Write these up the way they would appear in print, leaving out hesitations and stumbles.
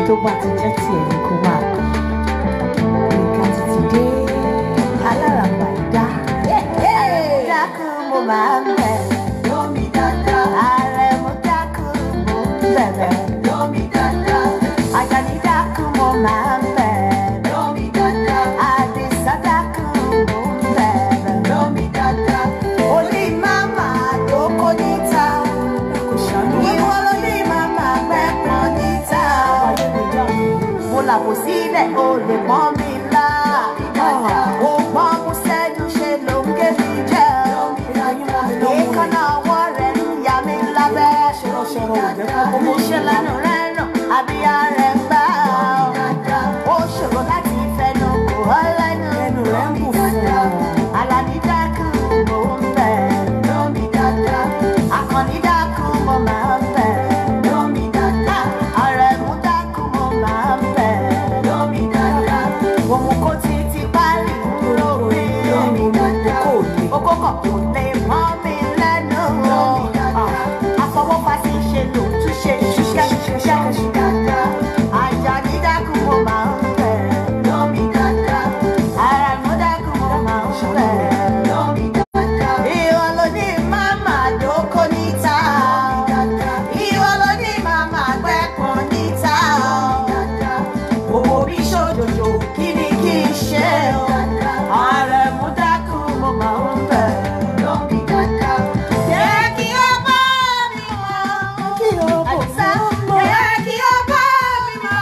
tó bá ti jẹ́ tiẹ̀ ní kó máa kọ́. Nǹkan ti ti dé alárànbá ìdá. Dákú mo máa ń bẹ̀. Lómi dáadáa. Ààrẹ mo dákú mo ń bẹ̀rẹ̀. Lómi dáadáa. Àjàní dákú mo máa ń bẹ̀. Lómi dáadáa. Àdìsá dákú mo ń bẹ̀rẹ̀. Lómi dáadáa. Olí màmá tó kó níta. Ìwọ ló ní màmá gbẹ́pọ̀n níta. Mo làbò sílẹ̀ o lè mọ́ mi lá. Ó gbọ́ mú sẹ́jú ṣe ló ń gé mi jẹ́. Èékánná ọwọ́ rẹ̀ ń ya mi lábẹ́. Mo ṣe lẹ́nu rẹ̀ nà àbí ara ẹ̀ gbá. Ó ṣòro láti fẹnu kò ọ́ lẹ́nu. Rẹ̀ ń bù fún ọ. Àlàní dákú mo ń bẹ̀. Lómi dáadáa. Àkànní dákú mo máa ń bẹ̀. Lómi dáadáa. Àrẹ̀mú dákú mo máa ń bẹ̀. Lómi dáadáa. Òun kò ti parí lórí. Lómi dáadáa. Okó kan kò lè mọ́ mi lẹ́nu. Lómi dáadáa. Àfọwọ́fà ti ṣe lò tún ṣe ṣiṣẹ́ dáadáa. Àjàní dákú mo máa ń bẹ̀. Lómi dáadáa. Àrẹ̀mú dákú mo máa ń bẹ̀. Lómi dáadáa. Ìwọ ló ní màmá dóko níta. Ìwọ ló ní màmá gbẹ́pọ̀n níta. Owó bí ṣòjòjò kí ni kí n ṣe o. Àrẹ̀mú dákú mo máa ń bẹ̀. Lómi dáadáa. Jẹ́ kí ó bá mi mọ̀. Àdìsá, jẹ́ kí ó bá mi mọ̀.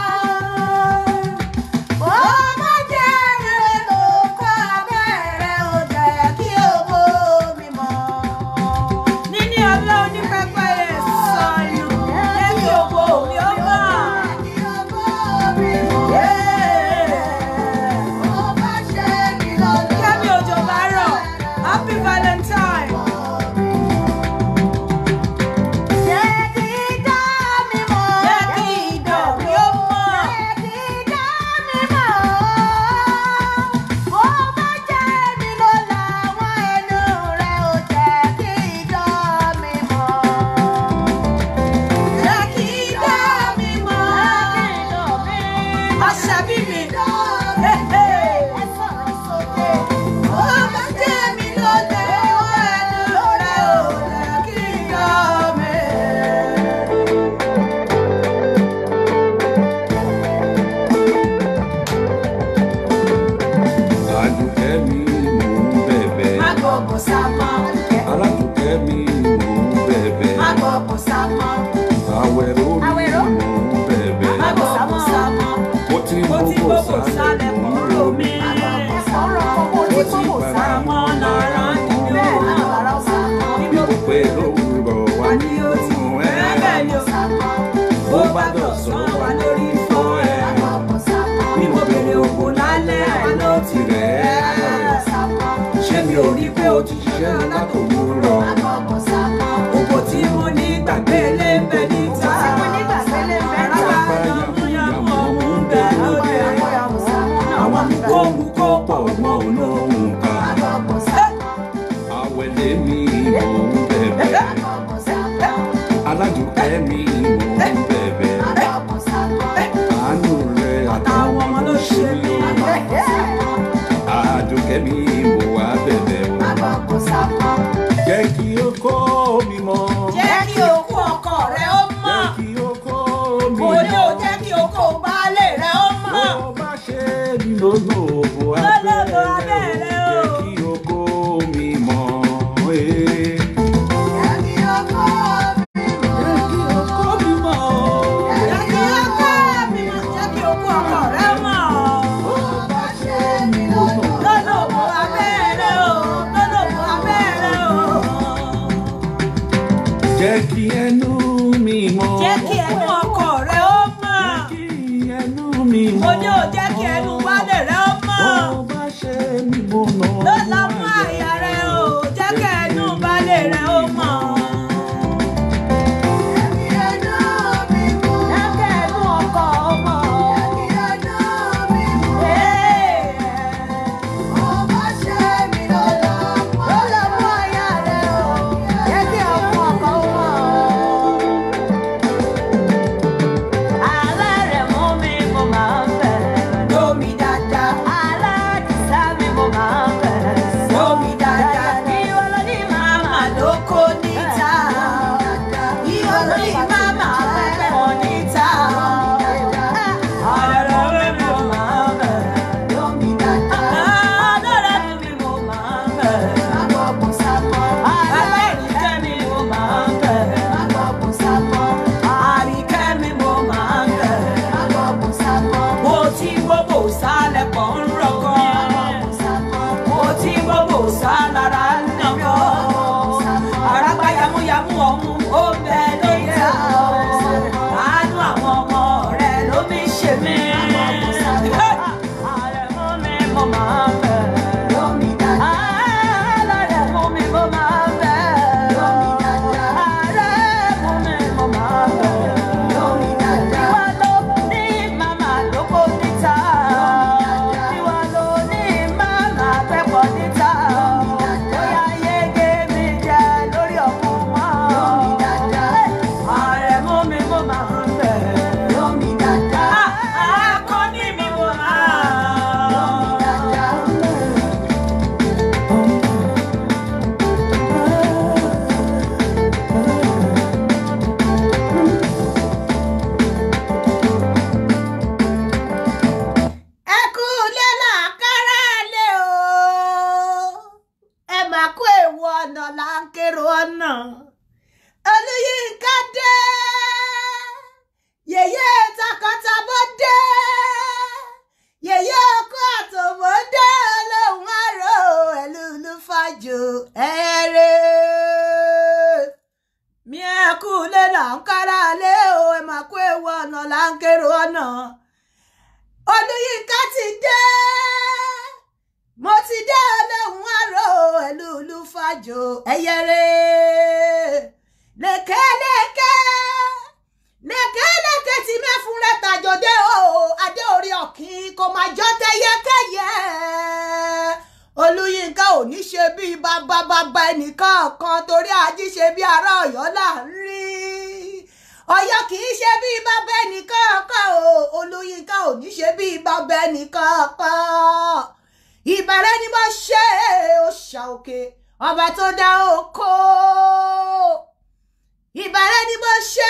Ó má jẹ́ rere ló kọ́ abẹ́rẹ́ o, jẹ́ kí ó bó mi mọ̀. Níní ọlá onípẹpẹ rẹ̀ sọnù. Jẹ́ kí ògbó mi ó mọ̀. Kẹ́mi òjò bá rọ̀. Happy Valentine. Jẹ́ kí dá mi mọ̀. Jẹ́ kí ìdọ̀ mi ó mọ̀. Ó bá jẹ́ mi ló làwọn ẹnu rẹ̀ ò jẹ́ kí dá mi mọ̀. Jẹ́ kí ìdọ̀ mi mọ̀. Àṣàbí mi. Ẹ sọ̀rọ̀ sókè. Ó bá jẹ́ mi ló làwọn ẹnu rẹ̀ ò jẹ́ kí ìdọ̀ mi. Àdùkẹ́ mi mò ń bẹ̀bẹ̀. Má gbọ́kọ̀ sá mọ́. Aládùkẹ́ mi mò ń bẹ̀bẹ̀. Má gbọ́kọ̀ sá mọ́. Àwẹ̀rò mi Àwẹ̀rò? mò ń bẹ̀bẹ̀. Má gbọ́kọ̀ sá mọ́. Ó ti ń Mo ti gbogbo gbogbo sálẹ̀ mọ́ rò mí. Ọ̀rọ̀ ọkọ̀ tí kò mọ̀ sá. Àmọ́ lára nínú Bẹ́ẹ̀ náà lára ó sá. bí mo pé lówùrọ̀ wá wa ní ó ti bẹ́ẹ̀ ni ó. Bó bá dọ̀sán wa lórí fọ́ ẹ̀. Bí mo bèrè òkú lálẹ́ àná ti rẹ̀ ẹ́. Ṣé mi ò rí pé o ti ṣiṣẹ́ látòwúrọ̀? Òkò tí mo ní gbàgbé lé ń bẹ níta. Rábà yàmúyàmú ọmú ń bẹ lóde. Àwọn mú kó pọ̀ mọ́ olóhùn kan. Àwẹ̀lé mi mò ń bẹ̀bẹ̀. Aládùkẹ́ mi mò ń bẹ̀bẹ̀. Àánú rẹ̀ Àtàwọn ọmọ ló ṣe mí. Àdùkẹ́ mi mò wá bẹ̀bẹ̀ o. Jẹ́ kí ó kó mi mọ̀. Jẹ́ kí okú ọkọ rẹ̀ ó mọ̀. Jẹ́ kí ó kó mi Kò mọ̀. ní o jẹ́ kí okó baálé rẹ̀ ó mọ̀. Ó bá ṣe lónà òbò Lólóbò abẹ́rẹ́ abẹ́rẹ́ o. jẹ́ kí ó kó mi mọ̀. Jẹ́ kí okó mi mọ̀. Jẹ́ kí okó mi mọ̀. Jẹ́ kí okú ọkọ rẹ̀ mọ̀. Lólóbò abẹ́rẹ́ o. Lólóbò abẹ́rẹ́ o. Jẹ́ kí ẹnu mi mọ̀. Jẹ́ kí ẹnu ọkọ rẹ̀ ó mọ̀. Jẹ́ kí ẹnu mi mọ̀. Mo ní o jẹ́ kí ẹnu baálé rẹ̀ ó là ń kérò ọ̀nà Olúyinká ti dé mo ti dé olóhùn àrò ẹlúlú fàjò ẹyẹrẹ lékeleke lékeleke tí mẹ́fún rẹ̀ tàjọdé o adé orí ọ̀kín kò máa jọ tẹyẹkẹyẹ Olúyinká ò ní ṣe bí bàbá ẹnìkan kan torí ají ṣe bí ará Ọ̀yọ́ là ń rí Ọ̀yọ́ kì í ṣe bí bàbá ẹnìkan kan o Olúyinká ò ní ṣe bí bàbá ẹnìkan kan ìbàrẹ̀ ni mo ṣe òòṣà òkè ọba tó dá oko ìbàrẹ̀ ni mo ṣe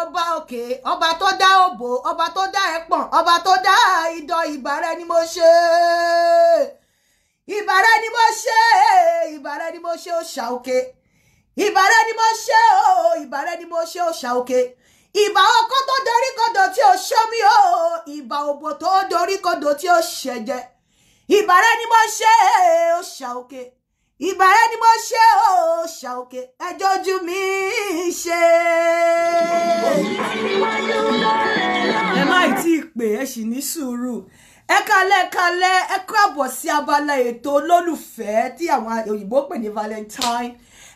ọba òkè ọba tó dá òbò ọba tó dá ẹpọ̀n ọba tó dá idọ̀ ìbàrẹ̀ ni mo ṣe ìbàrẹ̀ ni mo ṣe ìbàrẹ̀ ni mo ṣe òòṣà òkè ìbàrẹ̀ ni mo ṣe ìbàrẹ̀ ni mo ṣe òòṣà òkè ìbà ọkọ tó dorí kodò tí ó ṣomi o ìbà òbò tó dorí kodò tí ó ṣẹ̀jẹ̀ ìbàrẹ̀ ni mo ṣe òòṣà òkè ìbàrẹ̀ ni mo ṣe òòṣà òkè ẹjọ́ ojú mi ṣe. ẹ má tí ì pè ẹ sì ní sùúrù ẹ kálẹ̀ ẹ káàbọ̀ sí abala ètò olólùfẹ́ tí àwọn òyìnbó pè ní Valentine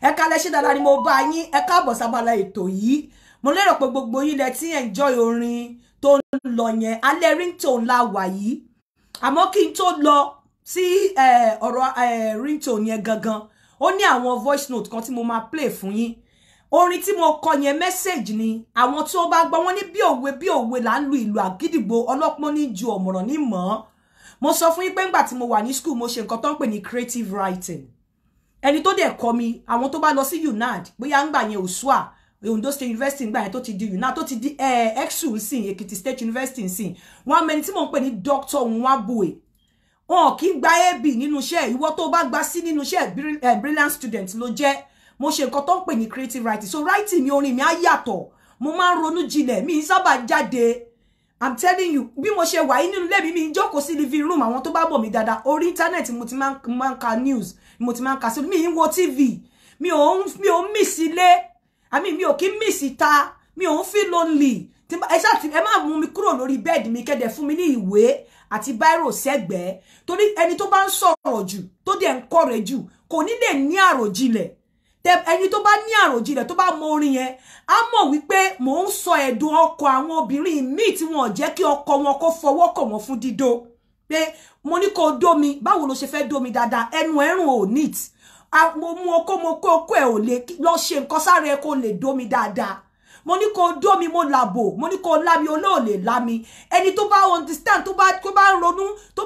ẹ kálẹ̀ ṣe dáadáa ni mo bá yín ẹ káàbọ̀ sí abala ètò yìí mo lérò pé gbogbo yín lẹ ti enjoy orin tó ń lọ yẹn Alẹ Ringtone la wà yìí àmọ́ kí n tó lọ sí ọ̀rọ̀ ringtone yẹn gangan ó ní àwọn voice note kan tí mo máa play fún yín orin tí mo kọ yẹn message ni àwọn tí wọ́n bá gbọ́ wọ́n ní bí òwe là ń lu ìlú àgídìgbò ọlọ́pọ́n ní ju ọ̀mọ̀ràn ní mọ́ mo sọ fún yín pé ńgbà tí mo wà ní school mo ṣe nǹkan tó ń pè ní creative writing ẹni tó dẹ̀ kọ́ mi àwọn tó bá lọ sí UNAD bóyá ńgbà yẹn òṣùà Ondo State University ńgbà yẹn tó ti di UNAD tó ti di EXU nsìn Ekiti State University nsìn wọ́n mẹ́ni tí mo ń pè ní Dr. Nwabue wọn kì í gba AB nínú iṣẹ́ ìwọ tó bá gba sí nínú iṣẹ́ brilliant student ló jẹ́ mo ṣe nǹkan tó ń pè ní creative writing so writing mi orin mi á yàtọ̀ mo máa ń ronú jinlẹ̀ mi sábà jáde I'm telling you bí mo ṣe wà nínú ilé mi jókòó sí living room àwọn tó bá bọ̀ mí dáadáa orí internet mo ti máa ń ka news mo ti máa ń ka sí mi ń wo TV mi ò miss ilé mi ò kí miss ìta mi ò ń feel lonely ẹ má mú mi kúrò lórí bed mi kẹ́dẹ̀ fún mi ní ìwé àti bírò sẹ́gbẹ̀ẹ́ torí ẹni tó bá ń sọ̀rọ̀ jù tó dẹ̀ ń kọ́re jù kò ní lè ní àròjinlẹ̀ ẹni tó bá ní àròjinlẹ̀ tó bá mọ orin yẹn á mọ̀ wípé mò ń sọ ẹ̀dùn ọkọ̀ àwọn obìnrin míì tí wọn ò jẹ́ kí ọkọ wọn kó fọwọ́ kàn wọ́n fún dídó pé mo ní kó dó mi báwo ló ṣe fẹ́ dó mi dáadáa ẹnu ẹ̀rùn ò neat mo mú ọkọ ẹ̀ ò lè lọ ṣe nǹkan sára ẹ kó lè dó mi dáadáa mo ní kó dó mi mo làbò mo ní kó lámi olóòlè lámi ẹni tó bá understand tó bá ronú tó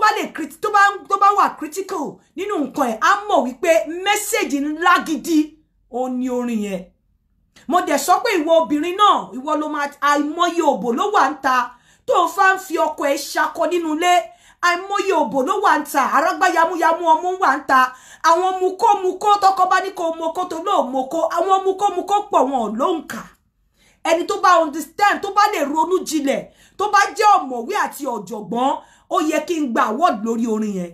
bá wà critical nínú nǹkan ẹ̀ á mọ̀ wípé mẹ́sẹ̀jì ńlá gidi ó ní orin yẹn mo dẹ̀ sọ pé ìwọ obìnrin náà ìwọ ló máa àìmọye òbò ló wà ń ta tó fà ń fi ọkọ ẹ̀ ṣakọ nínú ilé àìmọye òbò ló wà ń ta arágbá yamuyamu ọmú wà ń ta àwọn mukó tọkọ bá ní kó moko tó lóò moko àwọn mukó pọ̀ wọn ló ń kà ẹni tó bá understand tó bá lè ronú jinlẹ̀ tó bá jẹ́ ọ̀mọ̀wé àti ọ̀jọ̀gbọ́n ó yẹ kí n gba award lórí orin yẹn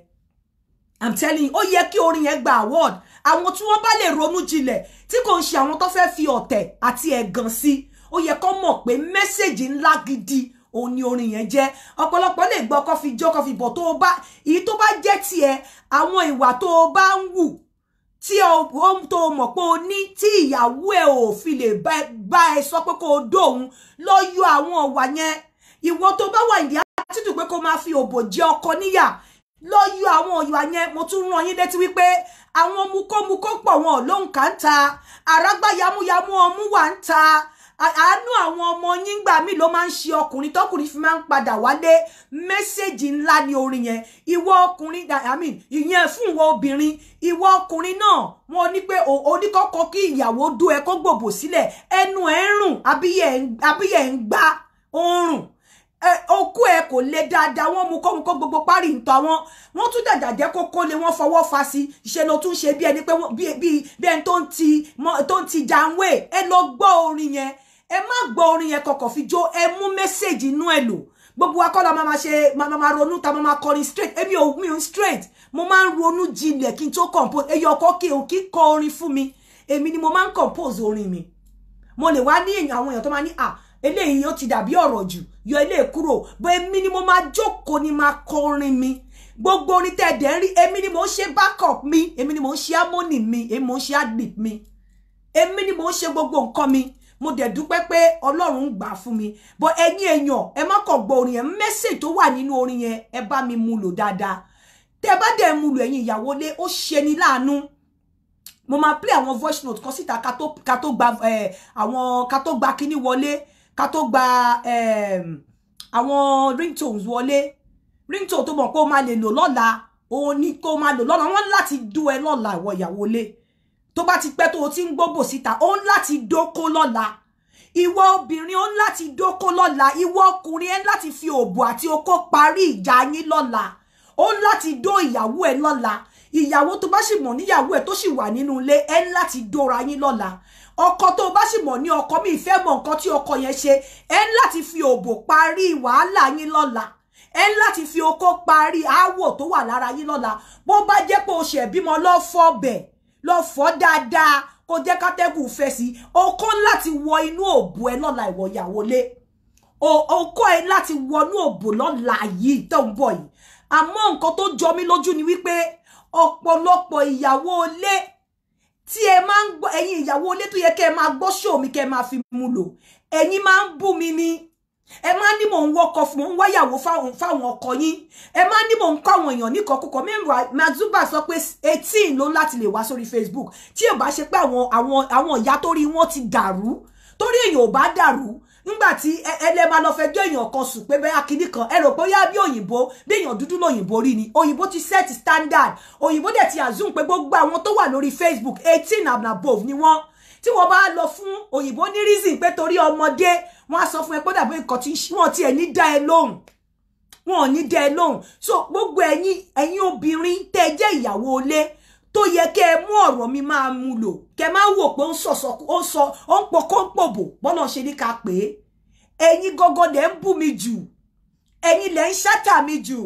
I'm telling you ó yẹ kí orin yẹn gba award àwọn tí wọ́n bá lè ronú jinlẹ̀ tí kò ń ṣe àwọn tó fẹ́ fi ọ̀tẹ̀ àti ẹ̀gàn sí ó yẹ kó mọ̀ pé mẹ́sẹ̀jì ńlá gidi òun ni orin yẹn jẹ́ ọ̀pọ̀lọpọ̀ lè gbọ́ kó fi jó kó fi bọ̀ tó bá èyí tó bá jẹ́ tiẹ̀ àwọn ìwà tó bá ń wù tí o tó mọ̀ pé o ní tí ìyàwó ẹ̀ ò fi lè bá ẹ sọ pé kó o dóhun lọ yọ àwọn ọ̀wà yẹn ìwọ tó bá wà ìdí àtúntò pé kó máa fi òbò jẹ ọkọ níyà lọ yọ àwọn ọ̀wà yẹn mo tún rán yín létí wípé àwọn mukó pọ̀ wọn ló ń kà ń ta àrágbá yamuyamu ọmú wà ń ta àánú àwọn ọmọ yín gbà mí ló máa ń ṣe ọkùnrin tọkùnrin fi máa ń padà wálé mẹ́sẹ̀jì ńlá ni orin yẹn ìwọ ọkùnrin ìyẹn fún ìwọ obìnrin ìwọ ọkùnrin náà wọn ní pé oníkọ́kọ́ kí ìyàwó dó ẹ kó gbòbò sílẹ̀ ẹnu ẹ̀ ń rùn abíyẹ̀ ń gbá oorun okú ẹ kò lè dáadáa wọn mú kó gbogbo parí ntọ́ wọn tún dàjàjẹ́ kókó lé wọn fọwọ́ fa sí ṣe ló tún ṣe bí ẹni pé bí ẹni tó ń ti jàǹwé ẹ lọ gbọ́ orin yẹn ẹ má gbọ́ orin yẹn kọ̀kọ̀ fi jó ẹ mú mẹ́sẹ̀jì inú ẹ lò gbogbo akọ́lá máa ronú ta máa kọrin straight èmi ò straight mo máa ń ronú jinlẹ̀ kí n tó compose ẹyọ ọkọ kí kọ orin fún mi èmi ni mo máa ń compose orin mi mo lè wá ní àwọn èèyàn tó máa ní eléyìí ó ti dàbí ọ̀rọ̀ jù yọ eléyìí kúrò bó èmi ni mo máa jókòó ni máa kọrin mi gbogbo orin tẹ́ dẹ̀ ń rí èmi ni mo ń ṣe backup mi èmi ni mo ń ṣe harmony mi èmi mo ń ṣe adlib mi èmi ni mo ń ṣe gbogbo nǹkan mi mo dẹ̀ dúpẹ́ pé Ọlọ́run gbà fún mi bó ẹ̀yin èèyàn ẹ má kàn gbọ́ orin yẹn message tó wà nínú orin yẹn ẹ bá mi mú lò dáadáa tẹ́ bá dẹ̀ mú lò ẹ̀yin ìyàwó lé ó ṣe ni láàánú mo máa play àwọn voice note kan síta ká tó gba kíní wọlé ká tó gba àwọn ringtones wọlé ringtone tó mọ̀ pé ó máa lè lò lọ́la ó ní kó máa lò lọ́la wọ́n láti dú ẹ lọ́la ìwọ ìyàwó lé tó bá ti pẹ́ tó o ti ń gbóbò síta ó ń láti dóko lọ́la ìwọ obìnrin ó ń láti dóko lọ́la ìwọ ọkùnrin ẹ ń láti fi òbò àti okó parí ìjà yín lọ́la ó ń láti dó ìyàwó ẹ lọ́la ìyàwó tó bá sì mọ̀ níyàwó ẹ tó sì wà nínú ilé ẹ ń láti dóra yín lọ́la ọkọ tó bá sì mọ̀ ní ọkọ mi ìfẹ́ mọ̀ nǹkan tí ọkọ yẹn ṣe ẹ ń láti fi òbò parí wàhálà yín lọ́la ẹ ń láti fi okó parí aáwọ̀ tó wà lára yín lọ́la bó bá jẹ́ pé o ṣe bímọ lọ fọ́ bẹ̀ lọ fọ́ dáadáa kó jẹ́ kátẹ́gùn fẹ́ sí okó láti wọ inú òbò ẹ lọ́la ìwọ ìyàwó lé okó ẹ láti wọ inú òbò lọ́la yìí tó ń bọ̀ yìí àmọ́ nǹkan tó jọ mí lójú ni wípé ọ̀pọ̀lọpọ̀ ìyàwó ilé tí ẹ máa ń gbọ́ ẹ̀yin ìyàwó ilé tó yẹ kẹ́ ẹ máa gbọ́ show mi kẹ́ ẹ máa fi mú lò ẹ̀yin máa ń bú mi ni ẹ máa ní mò ń wọkọ fún mò ń wáyàwó fáwọn ọkọ yín ẹ máa ní mò ń kọ́ àwọn èèyàn níkọkúkọ mẹ́wàá Mazuba sọ pé 18 ló láti lè wá sórí Facebook tí ò bá ṣe pé àwọn ìyá tó rí wọn ti dàrú torí èèyàn ò bá dàrú nígbà tí ẹlẹ́ máa lọ fẹjọ́ èèyàn kan sùn pé bẹ́ẹ̀ akíní kan ẹ rò pé yá bí òyìnbó bí èèyàn dúdú lóyìnbó rí ni òyìnbó ti set standard òyìnbó dẹ̀ ti assume pé gbogbo àwọn tó wà lórí Facebook 18 and above ni wọ́n tí wọ́n bá lọ fún òyìnbó ní reason pé torí ọmọdé wọ́n á sọ fún ẹ pé dàbí nǹkan tí wọ́n ti ẹ̀ ní dá ẹ lóhùn wọn ò ní dá ẹ lóhùn so gbogbo ẹ̀yin obìnrin tẹ́ jẹ́ ìyàwó ilé tó yẹ kẹ́ ẹ mú ọ̀rọ̀ mi máa mú lò kẹ́ máa wò pé ó ń pokó ń pòbò bọ́nà ṣe ní ká pé ẹ̀yin gọ́gọ́ lẹ̀ ń bú mi jù ẹ̀yin lẹ̀ ń ṣátà mi jù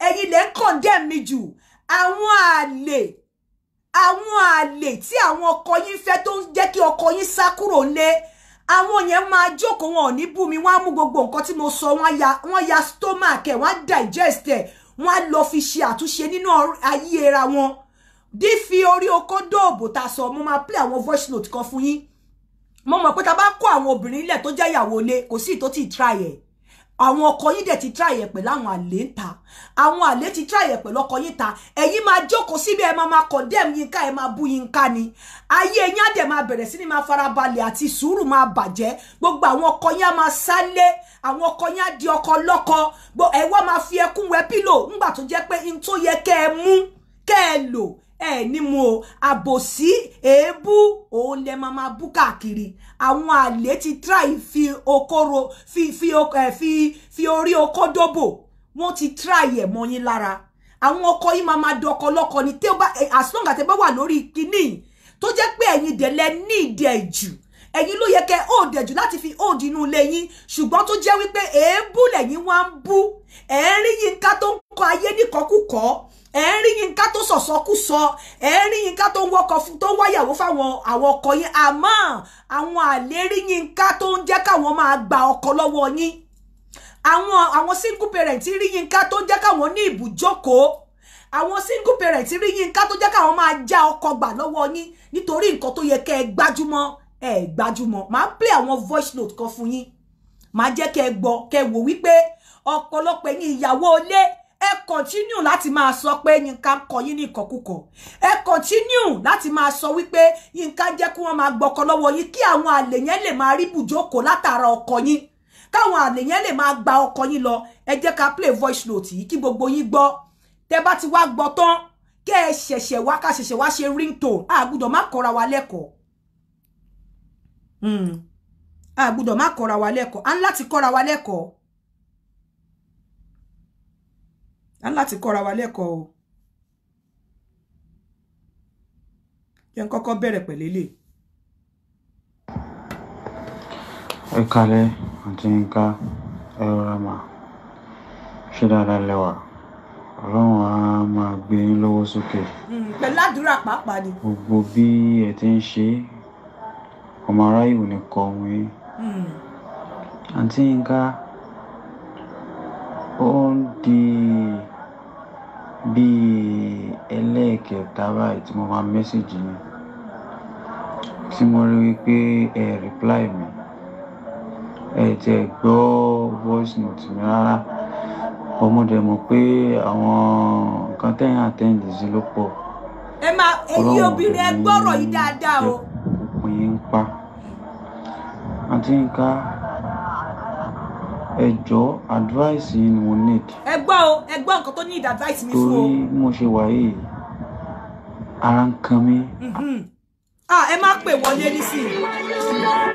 ẹ̀yin lẹ̀ ń condemn mi jù àwọn àlè tí àwọn ọkọ yín fẹ́ tó ń jẹ́ kí ọkọ yín sá kúrò lé àwọn yẹn máa jókòó wọn ò ní bú mi wọ́n á mú gbogbo nǹkan tí mo sọ wọ́n ya stomach ẹ̀ wọ́n á digest ẹ̀ wọ́n á lọ fi ṣe àtúnṣe nínú ayé ara wọn fi orí okó dóòbò ta sọ mo máa play àwọn voice note kan fún yín mo mọ̀ pé ta bá kó àwọn obìnrin ilẹ̀ tó jẹ́ ìyàwó ilé kò sí tó ti try ẹ̀ àwọn ọkọ yín dẹ̀ ti try ẹ̀ pẹ̀lú àwọn àlè ń ta àwọn àlè ti try ẹ̀ pẹ̀lú ọkọ yín ta ẹ̀yin máa jókòó síbi ẹ̀ máa condemn Yínká ẹ̀ máa bú Yínká ni ayé yín á dẹ̀ máa bẹ̀rẹ̀ sí ni máa farabalẹ̀ àti sùúrù máa bàjẹ́ gbogbo àwọn ọkọ yín á máa sálé àwọn ọkọ yín á di ọkọ lọ́kọ ẹ̀ wá máa fi ẹkún wẹ pílò ńgbà tó jẹ́ pé n tó yẹ kẹ́ ẹ mú kẹ́ ẹ lò ẹ ní mu o àbòsí èébú òun lẹ máa bú káàkiri àwọn àlè ti try fi okoro fi orí okó dóbò wọ́n ti try ẹ̀ mọ́ yín lára àwọn ọkọ yín máa dọkọ lọ́kọ ni tẹ́ bá as long as tẹ́ bá wà lórí kíní tó jẹ́ pé ẹ̀yin dẹ̀ lẹ ní ìdí ẹ̀ jù ẹ̀yin ló yẹ kẹ́ hold ẹ̀ jù láti fi hold inú ilé yín ṣùgbọ́n tó jẹ́ wípé èébú lẹ́yìn wá ń bú ẹ̀ ń rí Yínká tó ń kọ ayé níkọkúkọ ẹ̀ ń rí Yínká tó sọ̀sọ́kúsọ ẹ̀ ń rí Yínká tó ń wọ́kọ fún tó ń wáyàwó fáwọn àwọn ọkọ yín àmọ́ àwọn àlè rí Yínká tó ń jẹ́ káwọn máa gba ọkọ lọ́wọ́ yín àwọn single parent rí Yínká tó ń jẹ́ káwọn ní ibùjókòó àwọn single parent rí Yínká tó jẹ́ káwọn máa já ọkọ gbà lọ́wọ́ yín nítorí nǹkan tó yẹ kẹ́ ẹ gbájúmọ́ máa play àwọn voice note kan fún yín máa jẹ́ kẹ́ ẹ gbọ́ kẹ́ ẹ wò wípé ọ̀pọ̀lọpọ̀ ẹ̀yin ìyàwó ilé ẹ continue láti máa sọ pé Yínká kọ yín ní ìkọkúkọ ẹ continue láti máa sọ wípé Yínká jẹ́ kí wọ́n máa gbọ́kọ lọ́wọ́ yín kí àwọn àlè yẹn lè máa rí bùjókòó látara ọkọ yín káwọn àlè yẹn lè máa gba ọkọ yín lọ ẹ jẹ́ ká play voice note yìí kí gbogbo yín gbọ́ tẹ́ bá ti wá gbọ́ tán kẹ́ ẹ ṣẹ̀ṣẹ̀ wá ṣe ringtone a gbọ́dọ̀ má kọ́ra wa lẹ́kọ̀ọ́ a gbọ́dọ̀ má kọ́ra wa lẹ́kọ̀ọ́ a ń láti kọ́ra wa lẹ́kọ̀ọ́ láti kọ́ra wa lẹ́kọ̀ọ́ o jẹ́ n kọ́kọ́ bẹ̀rẹ̀ pẹ̀lẹ́lẹ̀. Ẹ kálẹ́ àti Yínká ẹ rọra mà ṣe dáadáa lẹ́wà Ọlọ́run á máa gbé yín lọ́wọ́ sókè. Pẹ̀lú àdúrà pàápàá ni. Gbogbo bí ẹ ti ń ṣe ọmọ aráyé ò ní kọ ohun yín Àǹtí Yínká ó ń di bí ẹlẹ́ẹ̀kẹta báyìí tí mo máa mẹ́sẹ̀jì yín tí mo rí wípé ẹ reply mi, ẹ ti ẹ gbọ́ voice note mi rárá. Ọmọdé mọ̀ pé àwọn nǹkan tẹ́yìn attend sí ló pọ̀. Ẹ máa èyí obìnrin ẹ gbọ́rọ̀ yìí dáadáa o. Òun yín ń pa. Àǹtí Yínká, ẹ jọ̀ọ́ advice yìí ni mo need. Ẹ gbọ́ o, ẹ gbọ́ nǹkan tó need advice mi fún o. Torí mo ṣe wà yìí, ara ń kan mí. Ẹ má pè wọlé nísìnyí.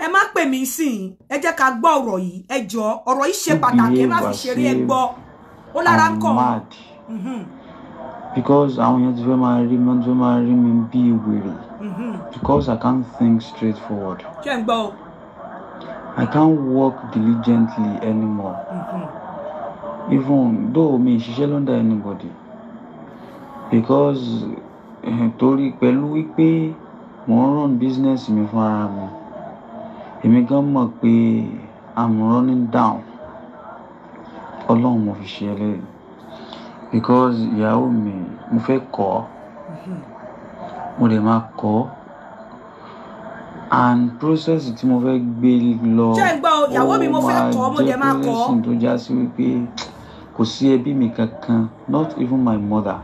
Ẹ má pè mí nísìnyí. Ẹ jẹ́ ká gbọ́ ọ̀rọ̀ yìí. Ẹ jọ̀ọ́, ọ̀rọ̀ yìí ṣe pàtàkì, ẹ má fi ṣeré ẹ gbọ́. Ó lára ń kọ̀. I'm mad. Because àwọn èèyàn ti fẹ́ máa rí mi, wọ́n ti fẹ́ máa rí mi bí wèrè. Because I can't think straightforward. Ṣé ń gbọ́ o? I can't work diligently anymore. Even though me ṣiṣẹ́ under anybody. Because torí pẹ̀lú wípé mo ń run business mi fún ara mi. Èmi gan mọ̀ pé I'm running down. Ọlọ́run mo fi ṣe ẹlẹ́rìí. Because ìyàwó mi mo fẹ́ kọ́, mo dẹ̀ máa kọ́, and process tí mo fẹ́ gbé lọ ṣé ń gbọ́ ìyàwó mi mo fẹ́ kọ́, mo dẹ̀ máa kọ́. ó máa jẹ́ tó já sí wípé kò sí ẹbí mi kankan, not even my mother,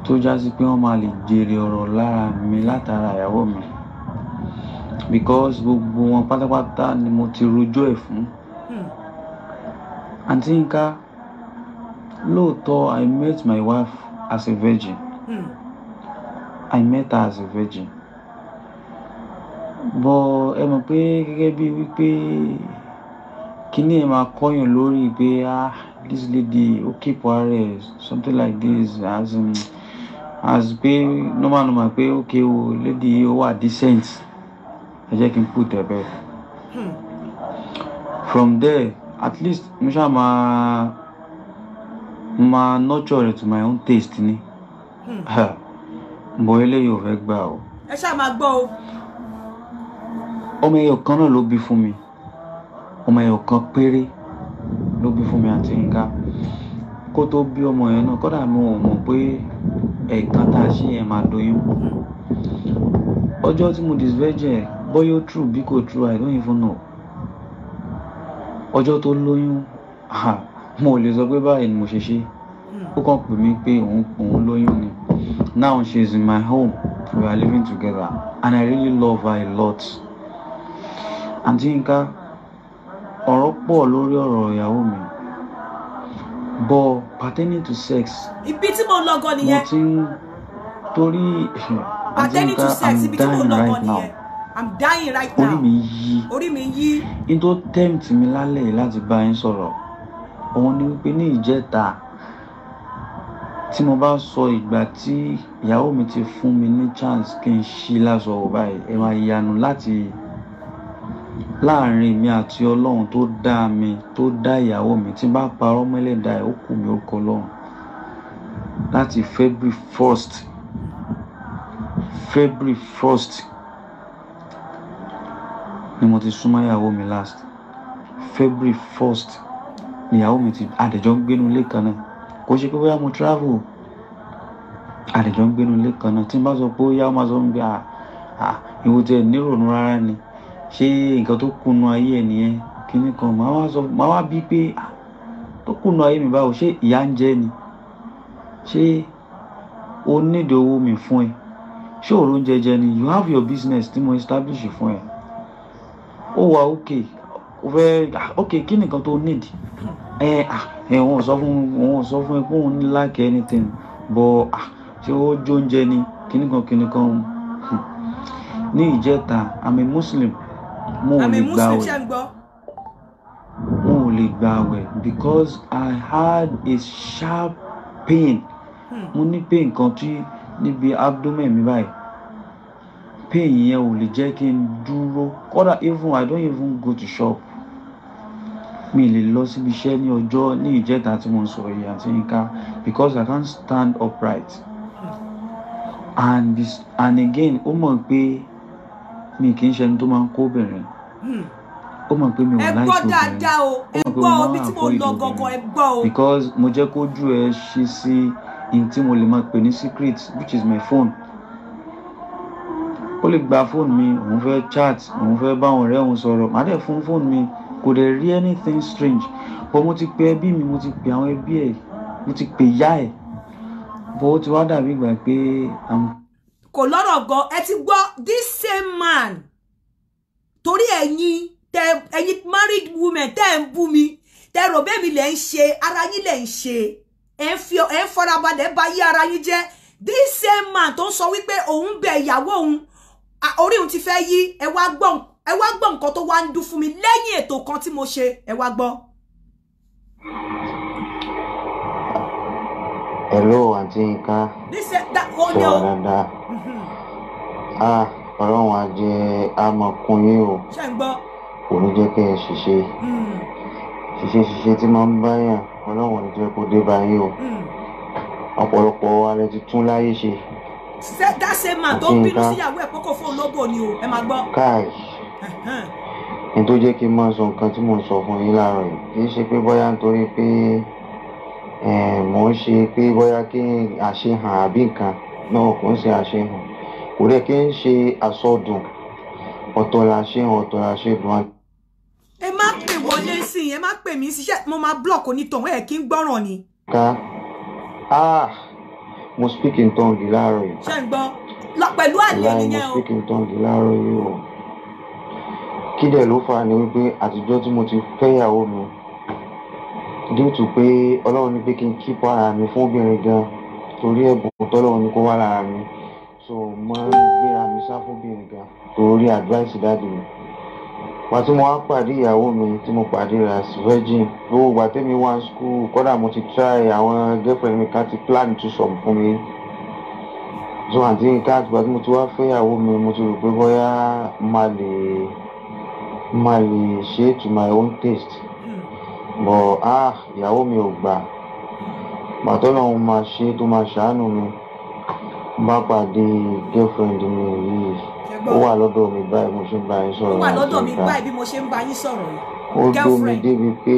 tó já sí pé wọ́n máa lè jèrè ọ̀rọ̀ lára mi látara ìyàwó mi. Because gbogbo wọn pátápátá ni mo ti rojọ́ ẹ̀ fún. Àǹtí Yínká, lóòótọ́ I met my wife as a virgin. I met her as a virgin. But ẹ mọ̀ pé gẹ́gẹ́ bí wípé kíní ẹ máa kọ́yàn lórí pé this lady ó keep her something like this as pé normal pé okay o lady ó wà decent. Ẹ jẹ́ kí n put ẹ bẹ́ẹ̀. From there at least mo ṣáà máa nurture it to my own taste ni. Bọ̀ eléyìí ò fẹ́ gbà o. Ẹ ṣáà máa gbọ́ o. Ọmọ ẹyọ kan náà ló bí fún mi. Ọmọ ẹyọ kan péré ló bí fún mi, Àǹtí Yínká. Kó tó bí ọmọ yẹn náà, kódà mi ò mọ̀ pé ẹ̀ẹ̀kan tá a ṣe yẹn máa doyún. Ọjọ́ tí mo disvirgin bóyá ó true bí kò true, I don't even know. Ọjọ́ tó lóyún, mo lè sọ pé báyìí ni mo ṣe ṣe. Ó kàn pè mí pé òun lóyún ni. Now she's in my home, we are living together, and I really love her a lot. Àǹtí Yínká, ọ̀rọ̀ pọ̀ lórí ọ̀rọ̀ ìyàwó mi, but pertaining to sex, ibi tí mo lọ gan nìyẹn. mo ti ń torí pertaining to sex, ibi tí mo lọ gan nìyẹn. I'm dying right now. Orí mi yí. In tó tempt mi lálẹ́ yìí láti bá yín sọ̀rọ̀, òun ni wípé ní ìjẹta tí mo bá sọ ìgbà tí ìyàwó mi ti fún mi ní chance kí n ṣí lásọ ò báyìí, ẹ máa yanu láti láàrin mi àti Ọlọ́run tó dá mi, tó dá ìyàwó mi, tí n bá parọ́ mọ́lẹ̀ dá ẹ̀ ó kù mí orúkọ Ọlọ́run. Láti February 1st ni mo ti súnmọ́ ìyàwó mi last. February 1st ni ìyàwó mi ti àdẹ̀jọ́ ń gbénu ilé kan náà. Kò ṣe pé bóyá mo travel, àdẹ̀jọ́ ń gbénu ilé kan náà. Tí n bá sọ pé ó yá, ó máa sọ pé ìwọ tẹ nírònú rárá ni, ṣé nǹkan tó kùnú ayé ẹ nìyẹn, kíní kan. Màá wá bí pé tó kùnú ayé mi báwo, ṣé ìyà ń jẹ ni, ṣé o need owó mi fún ẹ, ṣé òrò ń jẹjẹ ni, you have your business tí mo establish fún ẹ, ó wà okay, ó fẹ́ okay, kí nìkan tó need. Wọ́n sọ fún ẹ pé òun ní lack anything, but ṣé ó jó oúnjẹ ni, kíní kan. Ní ìjẹta, I'm a Muslim. Mo ò lè gbààwẹ̀ because I had a sharp pain. Mo ní pain kan tí níbi abdomen mi báyìí. Pain yẹn ò lè jẹ́ kí n dúró. Kódà I don't even go to shop. Mi lè lọ síbi iṣẹ́ ní ìjẹta tí mo ń sọ yìí, Àǹtí Yínká, because I can't stand upright. And again, ó mọ̀ pé mi kì í ṣe ẹni tó máa ń kó obìnrin. ó mọ̀ pé mi ò like gbọ́ dáadáa o ẹ gbọ́ bí tí mo lọ gangan ẹ gbọ́ o. because mo jẹ́ kójú ẹ ṣí sí in tí mo lè máa pè ní secret which is my phone. Ó lè gba fóònù mi òun fẹ́ chat òun fẹ́ bá àwọn ọ̀rẹ́ òun sọ̀rọ̀ màá dẹ̀ fún fóònù mi kò dẹ̀ rí anything strange but mo ti pe ẹbí mi mo ti pe àwọn ẹbí ẹ̀ mo ti pe ìyá ẹ̀ but ó ti wá dàbí ìgbà pé kò lọ́rọ̀ gan ẹ ti gbọ́ this same man torí ẹ̀yin married women tẹ́ ń bú mi tẹ́ rò bẹ́ẹ̀ mi lẹ̀ ń ṣe ara yín lẹ̀ ń ṣe ẹ̀ ń farabalẹ̀ bá yí ara yín jẹ́ this same man tó ń sọ wípé òun bẹ ìyàwó òun orí òun ti fẹ́ yí ẹ wá gbọ́ nǹkan tó wá ń dún fún mi lẹ́yìn ètò kan tí mo ṣe ẹ wá gbọ́. Hello àǹtí Yínká ṣe wà dáadáa ọlọ́run á jẹ́ àmọ̀kún yín o kò ní jẹ́ kí ẹ ṣiṣẹ́ tí máa ń báyàn ọlọ́run ní jẹ́ kó dé báyìí o ọ̀pọ̀lọpọ̀ wa lẹ ti tún láyé ṣe. dáṣe máa tó bínú síyàwó ẹ̀ pọ́kọ̀ fún olóbò ni o ẹ máa gbọ́. káì ní tó jẹ́ kí n máa sọ nǹkan tí mò ń sọ fún yín láàárọ̀ yìí kì í ṣe pé bóyá nítorí pé mò ń ṣe pé bóyá kí àṣehàn àbí nǹkan náà kò ń ṣe àṣehàn kò rẹ̀ kí n ṣe àsọdùn ọ̀tọ̀ la ṣe hàn ọ̀tọ̀ la ṣe dùn. ẹ má pè wọlé sí i ẹ má pè mí síṣẹ́ mo máa block onítọ̀hún ẹ̀ kí n gbọ́ràn ni. mo speak in tongue láàárọ̀ yìí. ṣé ń gbọ́ pẹ̀lú àlè nìyẹn o. mo speak in tongue láàárọ̀ yìí o. kí dẹ̀ ló fà á ni wípé àtijọ́ tí mo ti fẹ́ ìyàwó mi due to pé ọlọ́run ní pé kí n keep ara mi fún obìnrin gan torí ẹ̀bùn tọ́lọ́run ní kó wá lára mi so máa ń gbéra mi sá fún obìnrin gan torí advice dáàdì mi. Pàtí mo wá pàdé ìyàwó mi tí mo pàdé rẹ̀ as virgin gbogbo ìgbà tẹ́mi wá school kódà mo ti try àwọn girlfriend mi ká ti plan to sọ̀m fún mi so àǹtí Yínká àtìgbà tí mo ti wá fẹ́ ìyàwó mi mo ti rò pé bóyá máa lè ṣe to my own taste but ìyàwó mi ò gbà pàtó lọ́hún máa ṣe tó máa ṣàánú mi bá pàdé girlfriend mi yìí ó wà lọ́dọ̀ mi báyìí mo ṣe ń bá yín sọ̀rọ̀. ó wà lọ́dọ̀ mi báyìí bí mo ṣe ń bá yín sọ̀rọ̀ yìí. ó dó mi débi pé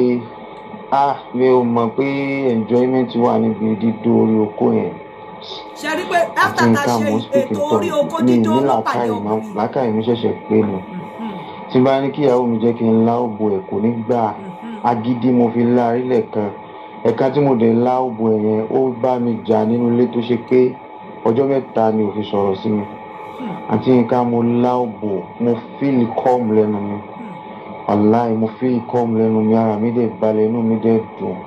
mi ò mọ̀ pé enjoyment wà níbi dídó orí oko yẹn. ṣe rí pé after ta ṣe ètò orí oko dídó ló pàdé ọkùnrin. làákàyè mi ṣẹ̀ṣẹ̀ pé mi tí n bá ní kí ìyàwó mi jẹ́ kí n lá òbò ẹ̀ kò ní gbà agídí mo fi lá rílẹ̀ kan ẹ̀ka tí mo dẹ̀ lá òbò ẹ̀ yẹn ó bá mi jà nínú ilé tó ṣe pé ọjọ́ mẹ́ta ni ò fi sọ̀rọ̀ sí mi àti Yínká mo lá òbò mo feel calm lẹ́nu mi wàláì mo feel calm lẹ́nu mi ara mi dẹ̀ balẹ̀ inú mi dẹ̀ dùn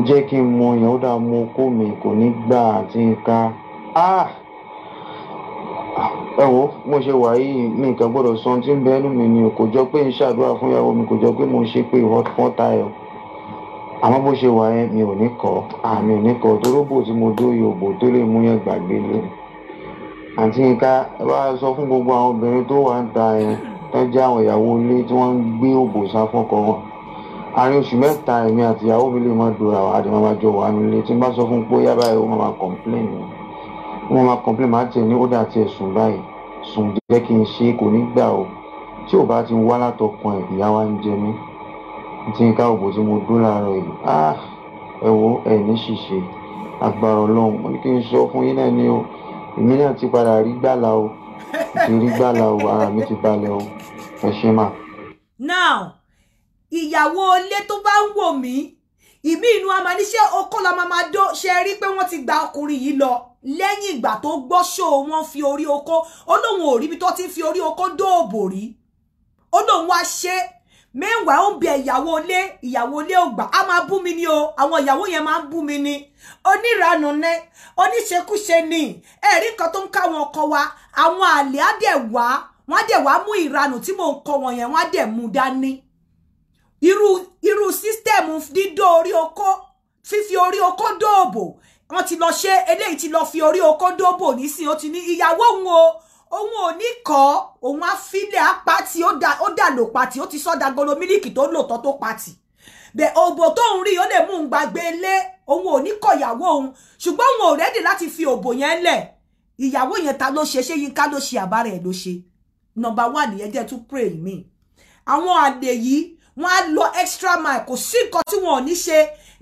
jẹ́ kí n mọ yẹn ó dà mọ okó mi kò ní gbà àti Yínká ẹ wo mo ṣe wà yìí mi nǹkan gbọ́dọ̀ sọ tí ń bẹ ẹnu mi ni kò jọ pé ń ṣàdúrà fún ìyàwó mi kò jọ pé mo ń ṣe pé fọ́n tayọ àmọ́ bó ṣe wà yẹn mi ò ní kọ́ àmì ò ní kọ́ toróbò tí mo dó yòòbò tó lè mú yẹn gbàgbé lé àǹtí Yínká ẹ bá sọ fún gbogbo àwọn obìnrin tó wà ń ta yẹn tó jẹ́ àwọn ìyàwó ilé tí wọ́n ń gbé òbò sá fọ́kọ wọn àárín oṣù mẹ́ta èmi àti ìyàwó mi lè má dòra àwọn àti máa jọ wà nílé tí n bá sọ fún pé yá báyìí ó máa complain máa tẹ̀ ní ó dà tiẹ̀ sùn báyìí sùn jẹ́ kí n ṣe kò ní gbà o tí ò bá ti wá látọkàn ẹ̀ ìyá wa ń jẹ mí àǹtí Yínká òbò tí mo dó láàárọ̀ yìí ẹ wo ẹ ní ṣìṣe agbára Ọlọ́run mo ní kí n sọ fún yín náà ni o èmi náà ti padà rí gbàlà o ti rí gbàlà o ara mi ti balẹ̀ o ẹ ṣe mà. now ìyàwó ilé tó bá ń wò mí ìmí inú amaníṣẹ́ okó la máa dó ṣe rí pé wọ́n ti gba ọkùnrin yìí lọ lẹ́yìn ìgbà tó gbọ́ ṣó wọ́n fi orí okó ó lóun ò rí bí tó ti fi orí okó dóòbò rí ó lóun wá ṣe mẹ́wàá ó ń bẹ ìyàwó ilé ò gbà á máa bú mi ni o àwọn ìyàwó yẹn máa ń bú mi ni oníranù ní oníṣekúṣe ni ẹ̀rí nǹkan tó ń ká wọn kọ wa àwọn àlè á dẹ̀ wá wọ́n á dẹ̀ wá mú ìranù tí mò ń kọ wọn yẹn wọ́n á dẹ̀ mú dání irú sísítẹ́ẹ̀mù dídó orí okó fífi orí okó dóòbò wọ́n ti lọ ṣe eléyìí ti lọ fi orí okó dóòbò nísìn ó ti ní ìyàwó òun ò ní kọ́ òun á fílẹ̀ á pàtì ó dà lò pàtì ó ti sọ́dà golo mílíkì tó lò tọ́ tó pàtì bẹ́ẹ̀ òbò tó ń rí ó lè mú un gbàgbé lé òun ò ní kọ́ ìyàwó òun ṣùgbọ́n òun ò rẹ́dì láti fi òbò yẹn lẹ̀ ìyàwó yẹn ta ló ṣe ṣé Yínká ló ṣe àbára ẹ̀ ló ṣe number one nìyẹn jẹ́ tún pray me àwọn àlè yìí wọ́n á lọ extra mile kò sí nǹkan tí wọ́n ò ní ṣe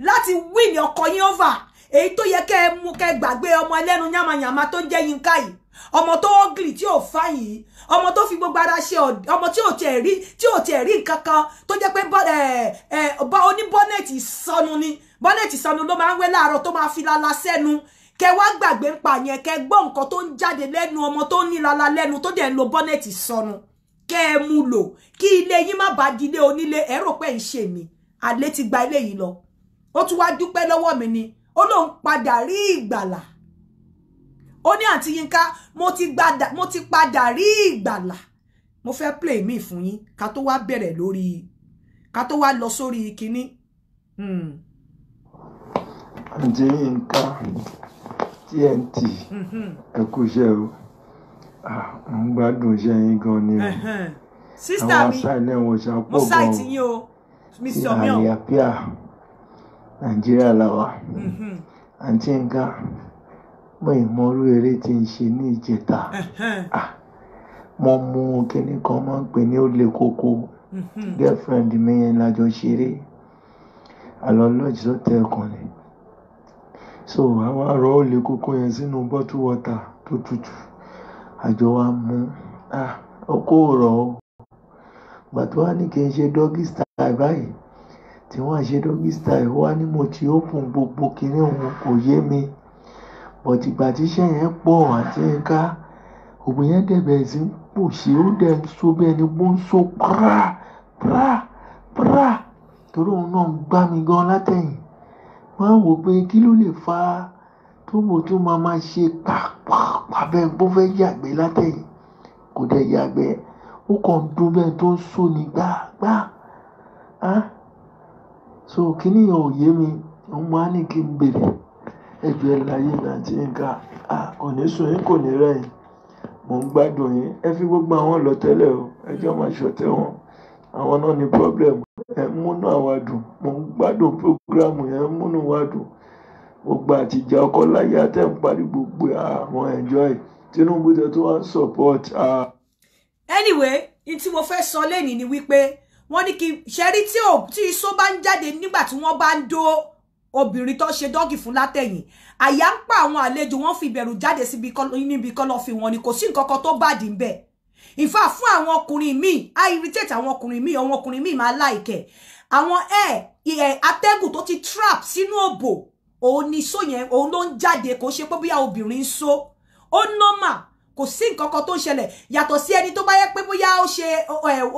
láti win ọkọ yín over èyí tó yẹ kẹ́ mú kẹ́ gbàgbé ọmọ ẹlẹ́nu yamayama tó jẹ́ Yínká yìí ọmọ tó ugly tí ò fà yìí ọmọ tó fi gbogbo ara ṣe ọmọ tí ò tiẹ̀ rí nǹkan kan tó jẹ́ pé oní bọ́nẹ̀tì sọnù ni bọ́nẹ̀tì sọnù ló máa ń wé láàárọ̀ tó máa fi lala sẹ́nu kẹ́ wá gbàgbé ń pa yẹn kẹ́ gbọ́ nǹkan tó ń jáde lẹ́nu ọmọ tó ní lala lẹ́nu tó dẹ̀ ń lo bọ́nẹ̀tì sọnù kẹ́ ẹ mú lò kí ilé yín má bàa di ilé onílé ẹ rò pé ń ṣe mí àlè ti gba ilé yìí lọ ó tún wá dúpẹ́ lọ́wọ́ mi ni ó lóun padà rí ìgbàlà ó ní àǹtí Yínká mo ti padà rí ìgbàlà mo fẹ́ play mi fún yín ká tó wá bẹ̀rẹ̀ lórí ká tó wá lọ sórí kinní. àǹtí Yínká TNT ẹ kú iṣẹ́ o mo ń gbádùn iṣẹ́ yín gan ni o sísítà mi mo ṣáìtì yín o Mr. Mion àlàáfíà Nàìjíríà làwà àǹtí Yínká mo ìmọ̀rú eré tí ń ṣe ní ìjẹta mo mú kíní kan máa ń pè ní ó lè kókó girlfriend mi yẹn lájọ ṣeré àlọ́ lọ́ọ̀jì tó tẹ ẹ̀kan ni so àwọn àrò ó lè kókó yẹn sínú bottle water tó tutù àjọ wa mú ọkọ rọ̀ ọ́ gbà tó wá ní kí n ṣe doggy style báyìí tí wọ́n ṣe doggy style wá ní mo ti open gbogbo kíní òun kò yé mi but ìgbà tí iṣẹ́ yẹn pọ̀ àti Yínká òbí yẹn dẹ̀bẹ̀ sí ń pò sí ó dẹ̀ ń so bí ẹni bó ń so pra torí òun náà ń gbá mi gan látẹ̀yìn wọ́n á wò pé kí ló lè fa tóbò tó máa ṣe pàápàá bẹ́ẹ̀ bó fẹ́ yàgbẹ́ látẹ̀yìn kò dẹ̀ yàgbẹ́ ó kàn dún bẹ́ẹ̀ tó ń so ní gbàgbà so kíní yẹn ò yé mi òun máa ní kí n bèrè ẹjọ́ ẹ láyé àǹtí Yínká kò ní sùn yín kò ní rẹ̀yìn mò ń gbádùn yín ẹ fi gbogbo àwọn lọ tẹ́lẹ̀ o ẹjọ́ máa ṣọ̀tẹ̀ wọn àwọn náà ní problem ẹ múnú àwa dùn mò ń gbádùn programu yẹn múnú wa dùn gbogbo àtijọ́ ọkọ láyé àtẹ̀ ń parí gbogbo àwọn enjoy Tinubu tẹ tó wá ń support. anyway n tí mo fẹ́ sọ lẹ́nìí ni wípé wọ́n ní kí ṣẹ́rí tí iṣó bá ń jáde nígbà tí wọ́n bá ń dó obìnrin tó ṣe dọ́gì fún látẹ̀yìn àyà ń pa àwọn àlejò wọn fi ìbẹ̀rù jáde níbi kọ́lọ́fín wọn ni kò sí nǹkan kan tó bàdí ń bẹ̀ ìfà fún àwọn ọkùnrin míì á irritate àwọn ọkùnrin míì máa láìkẹ̀ àwọn atẹ́gùn tó ti trap sínú òbò òun ni só yẹn òun ló ń jáde kò ṣe pé bóyá obìnrin ń so ó normal kò sí nǹkan kan tó ń ṣẹlẹ̀ yàtọ̀ sí ẹni tó bá yẹ pé bóyá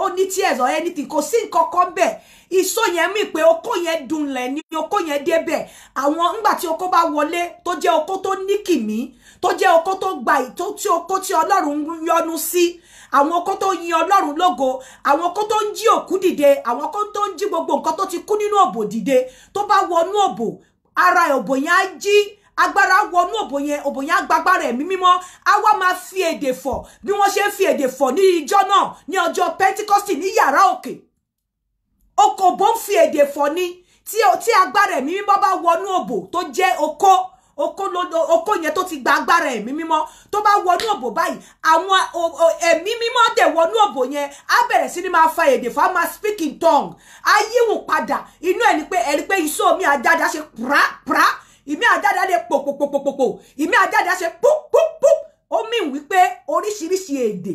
ó ní tears or anything kò sí nǹkan kan bẹ́ẹ̀ ìsó yẹn mí pé okó yẹn dunlẹ̀ ní okó yẹn débẹ̀ àwọn ńgbà tí okó bá wọlé tó jẹ́ okó tó ní kìmí tó jẹ́ okó tó gba tí okó tí Ọlọ́run yọ́nú sí àwọn okó tó yin Ọlọ́run lógo àwọn okó tó ń jí òkú dìde àwọn okó tó ń jí gbogbo nǹkan tó ti kú nínú òbò dìde tó bá wọnú òbò ara òbò yẹn á jí agbára wọnú òbò yẹn agbágbára ẹ̀mí mímọ́ á wá máa fi èdè fọ̀ bí wọ́n ṣe ń fi èdè fọ̀ ní ìjọ náà ní ọjọ́ Pentecost ní yàrá òkè okòbó ń fi èdè fọ̀ ní tí agbára ẹ̀mí mímọ́ bá wọnú òbò tó jẹ́ okó yẹn tó ti gba agbára ẹ̀mí mímọ́ tó bá wọnú òbò báyìí àwọn ẹ̀mí mímọ́ dẹ̀ wọnú òbò yẹn á bẹ̀rẹ̀ sí ní máa fa èdè fọ̀ á máa speak in tongue á yíwùn padà inú ẹ̀ ní pé ẹ̀rí pé iṣó mi àdáda ṣe pra ìmí àdáda lè pòpòpòpòpò ìmí àdáda ṣe púpúpú ó mì wípé oríṣiríṣi èdè